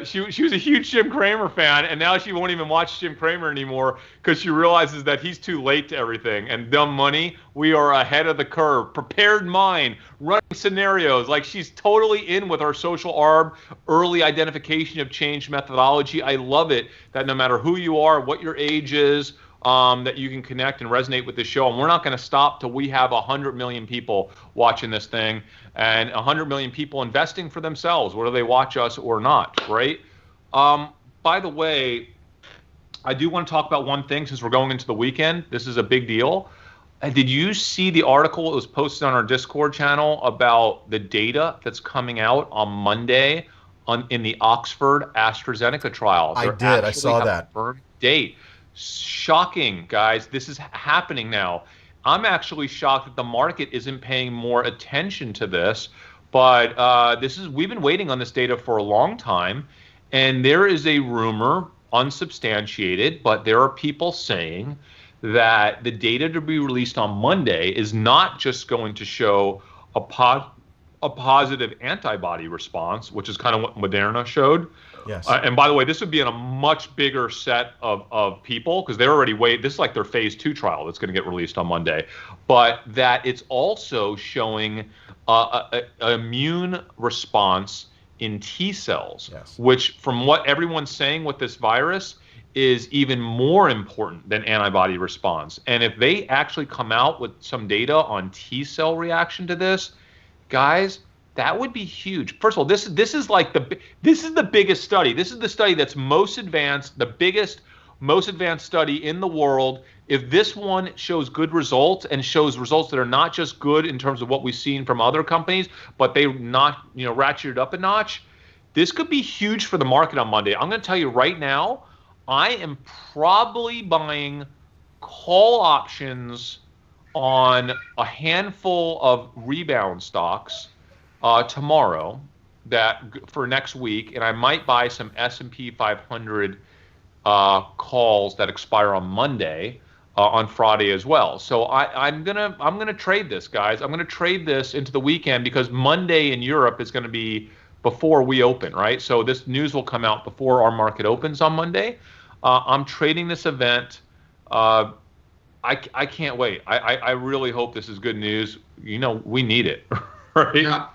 she was a huge Jim Cramer fan, and now she won't even watch Jim Cramer anymore because she realizes that he's too late to everything. And Dumb Money, we are ahead of the curve. Prepared mind, running scenarios. Like, she's totally in with our social arb, early identification of change methodology. I love it that no matter who you are, what your age is, that you can connect and resonate with this show. And we're not going to stop till we have 100 million people watching this thing and 100 million people investing for themselves, whether they watch us or not, right? By the way, I do want to talk about one thing since we're going into the weekend. This is a big deal. Did you see the article that was posted on our Discord channel about the data that's coming out on Monday in the Oxford AstraZeneca trial? I did. I saw that. Firm date. Shocking, guys. This is happening now. I'm actually shocked that the market isn't paying more attention to this, but we've been waiting on this data for a long time, and there is a rumor, unsubstantiated, but there are people saying that the data to be released on Monday is not just going to show a positive antibody response, which is kind of what Moderna showed. Yes. And by the way, this would be in a much bigger set of people because they're already this is like their phase 2 trial that's going to get released on Monday. But that it's also showing an immune response in T cells, yes, which from what everyone's saying with this virus is even more important than antibody response. And if they actually come out with some data on T cell reaction to this, guys, that would be huge. First of all, this is the biggest study. This is the study that's most advanced, the biggest, most advanced study in the world. If this one shows good results and shows results that are not just good in terms of what we've seen from other companies, but they not ratcheted up a notch, this could be huge for the market on Monday. I'm going to tell you right now, I am probably buying call options on a handful of rebound stocks tomorrow, for next week, and I might buy some S&P 500 calls that expire on Monday, on Friday as well. So I'm gonna trade this, guys. I'm gonna trade this into the weekend because Monday in Europe is going to be before we open, right? So this news will come out before our market opens on Monday. I'm trading this event. I can't wait. I really hope this is good news. You know, we need it, right? Yeah.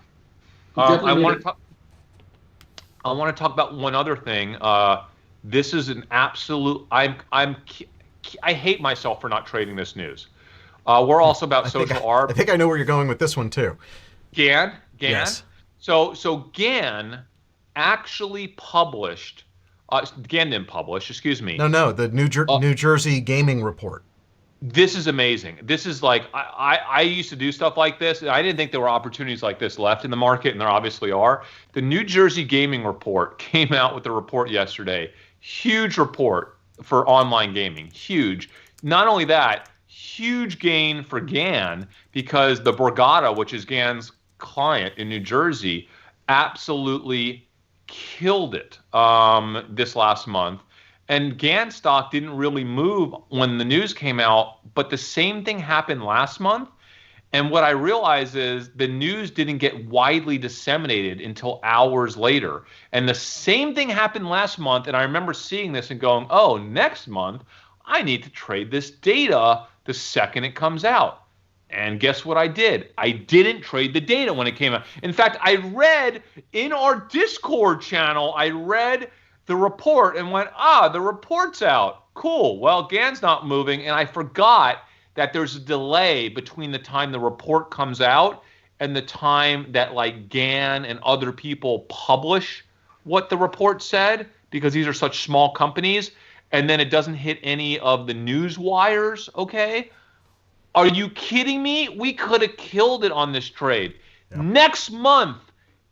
I want to talk about one other thing. This is an absolute. I hate myself for not trading this news. We're also about social arb. I think I know where you're going with this one too. GAN. Yes. So GAN actually published. GAN didn't publish. Excuse me. No. The New Jersey gaming report. This is amazing. This is like I used to do stuff like this, and I didn't think there were opportunities like this left in the market, and there obviously are. The New Jersey gaming report came out with a report yesterday. Huge report for online gaming. Huge. Not only that, huge gain for GAN because the Borgata, which is GAN's client in New Jersey, absolutely killed it this last month. And GAN stock didn't really move when the news came out, but the same thing happened last month. And what I realized is the news didn't get widely disseminated until hours later. And the same thing happened last month. And I remember seeing this and going, oh, next month, I need to trade this data the second it comes out. And guess what I did? I didn't trade the data when it came out. In fact, I read in our Discord channel, I read the report and went, the report's out. Cool. Well, GAN's not moving. And I forgot that there's a delay between the time the report comes out and the time that like GAN and other people publish what the report said, because these are such small companies. And then it doesn't hit any of the news wires. Okay. Are you kidding me? We could have killed it on this trade. Yeah. Next month,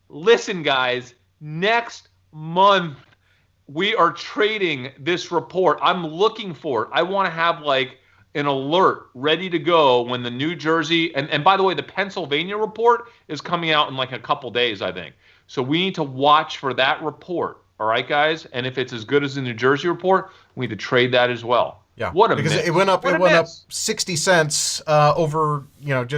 listen, guys, next month, we are trading this report. I'm looking for it. I want to have like an alert ready to go when the New Jersey, and by the way, the Pennsylvania report is coming out in like a couple days, I think. So we need to watch for that report. All right, guys. And if it's as good as the New Jersey report, we need to trade that as well. Yeah, what a because miss. It went up. What it went up 60 cents over,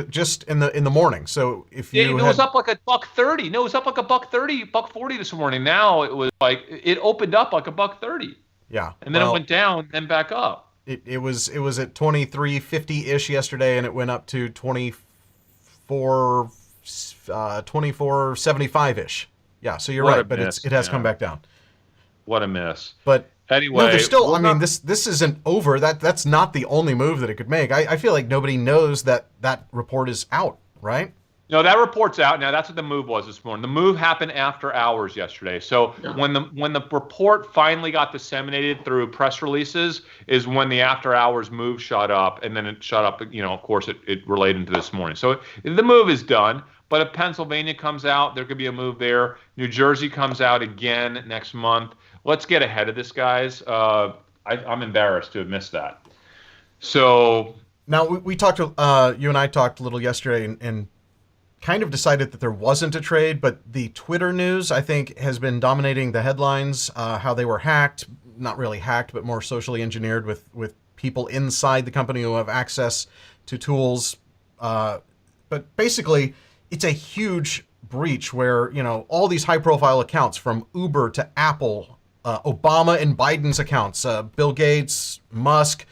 just in the morning. So if you it was up like $1.30. No, it was up like $1.30, $1.40 this morning. Now it was like it opened up like $1.30. Yeah, and then it went down, then back up. It was at 23.50 ish yesterday, and it went up to 24.75 ish. Yeah, so you're right, but it has come back down. What a miss. But anyway, no, there's still. I mean, this isn't over. That's not the only move that it could make. I feel like nobody knows that report is out, right? No, that report's out now. That's what the move was this morning. The move happened after hours yesterday. So when the report finally got disseminated through press releases is when the after hours move shot up, and then it shot up. Of course, it related into this morning. So the move is done. But if Pennsylvania comes out, there could be a move there. New Jersey comes out again next month. Let's get ahead of this, guys. I'm embarrassed to have missed that. So now we talked. You and I talked a little yesterday, and kind of decided that there wasn't a trade. But the Twitter news, I think, has been dominating the headlines. How they were hacked, not really hacked, but more socially engineered with people inside the company who have access to tools. But basically, it's a huge breach where all these high-profile accounts, from Uber to Apple, Obama and Biden's accounts, Bill Gates, Musk,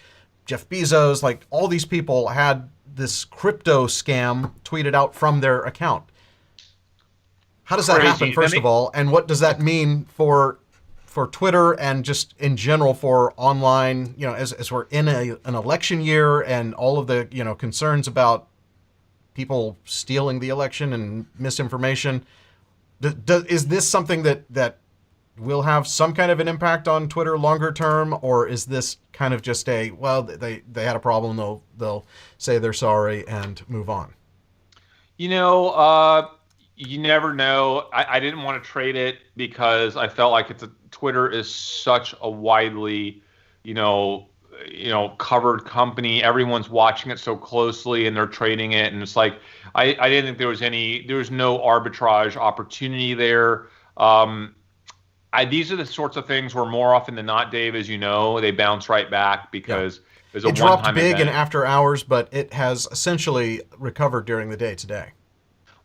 Jeff Bezos, like all these people had this crypto scam tweeted out from their account. How does that happen, first of all, and what does that mean for Twitter and just in general for online? As we're in an election year and all of the concerns about people stealing the election and misinformation. Is this something that will have some kind of an impact on Twitter longer term, or is this kind of just they had a problem, they'll say they're sorry and move on? You never know. I didn't want to trade it because I felt like Twitter is such a widely, covered company. Everyone's watching it so closely and they're trading it. And it's like, I didn't think there was no arbitrage opportunity there. These are the sorts of things where more often than not, Dave, as you know, they bounce right back because there's a it dropped one-time big event. in after hours, but it has essentially recovered during the day today.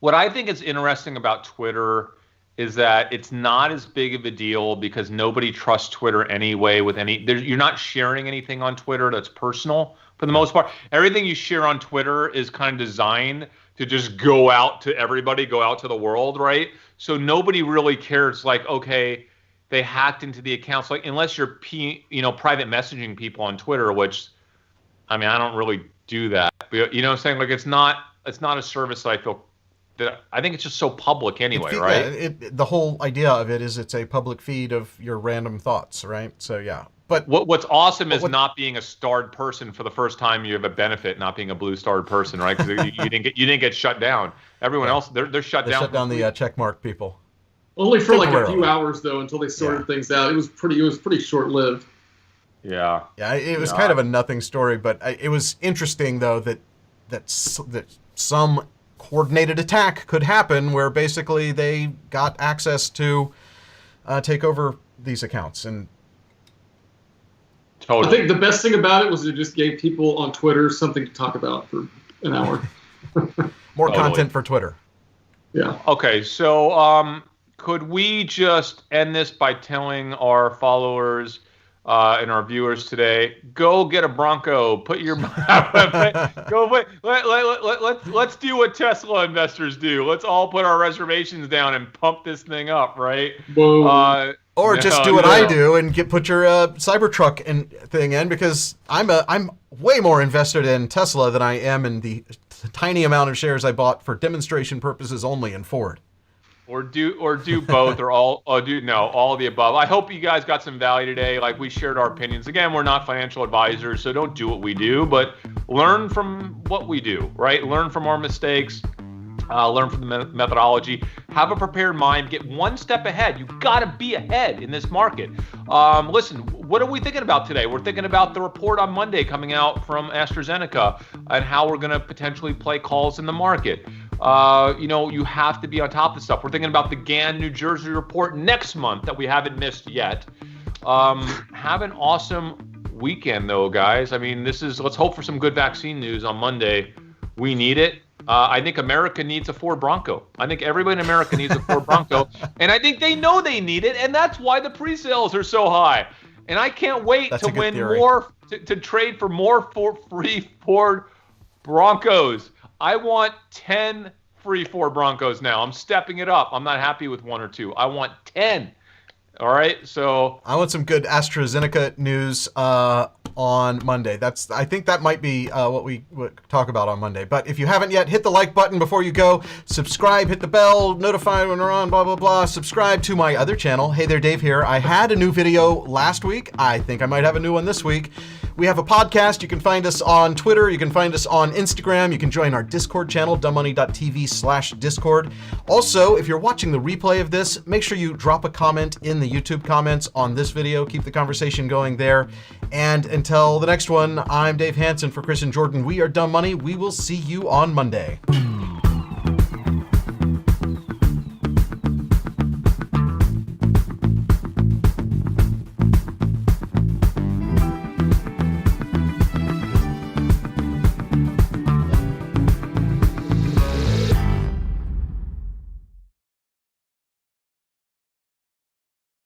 What I think is interesting about Twitter is that it's not as big of a deal because nobody trusts Twitter anyway. You're not sharing anything on Twitter that's personal for the most part. Everything you share on Twitter is kind of designed to just go out to everybody, go out to the world, right? So nobody really cares. Like, okay, they hacked into the accounts. Like, unless you're private messaging people on Twitter, which, I mean, I don't really do that. But, you know what I'm saying? Like, it's not a service that I think it's just so public anyway, right? Yeah, the whole idea of it is it's a public feed of your random thoughts, right? So yeah. But what's awesome is not being a starred person for the first time. You have a benefit not being a blue starred person, right? Because you didn't get shut down. Everyone else they're shut down. Shut down the checkmark people. Only for like a few hours though, until they sorted things out. It was pretty short lived. Yeah. Yeah, it was kind of a nothing story, but it was interesting though that some coordinated attack could happen where basically they got access to take over these accounts. And totally. I think the best thing about it was it just gave people on Twitter something to talk about for an hour. More content for Twitter. Yeah. Okay, so could we just end this by telling our followers and our viewers today, go get a Bronco. Put your let's do what Tesla investors do. Let's all put our reservations down and pump this thing up, right? Whoa. Or just do what I do and put your Cybertruck thing in, because I'm way more invested in Tesla than I am in the tiny amount of shares I bought for demonstration purposes only in Ford. Or do both, or all of the above. I hope you guys got some value today. Like, we shared our opinions. Again, we're not financial advisors, so don't do what we do, but learn from what we do, right? Learn from our mistakes. Learn from the methodology. Have a prepared mind. Get one step ahead. You've got to be ahead in this market. Listen, what are we thinking about today? We're thinking about the report on Monday coming out from AstraZeneca and how we're going to potentially play calls in the market. You have to be on top of stuff. We're thinking about the Gann, New Jersey report next month that we haven't missed yet. Have an awesome weekend, though, guys. I mean, let's hope for some good vaccine news on Monday. We need it. I think America needs a Ford Bronco. I think everybody in America needs a Ford Bronco. And I think they know they need it, and that's why the pre-sales are so high. And I can't wait to win more, to trade for more free Ford Broncos. I want 10 free Ford Broncos now. I'm stepping it up. I'm not happy with 1 or 2. I want 10. All right, so I want some good AstraZeneca news on Monday. I think that might be what we would talk about on Monday. But if you haven't yet, hit the like button before you go. Subscribe, hit the bell, notify when we're on, blah, blah, blah. Subscribe to my other channel. Hey there, Dave here. I had a new video last week. I think I might have a new one this week. We have a podcast. You can find us on Twitter. You can find us on Instagram. You can join our Discord channel, dumbmoney.tv/Discord. Also, if you're watching the replay of this, make sure you drop a comment in the YouTube comments on this video. Keep the conversation going there. And until the next one, I'm Dave Hansen for Chris and Jordan. We are Dumb Money. We will see you on Monday.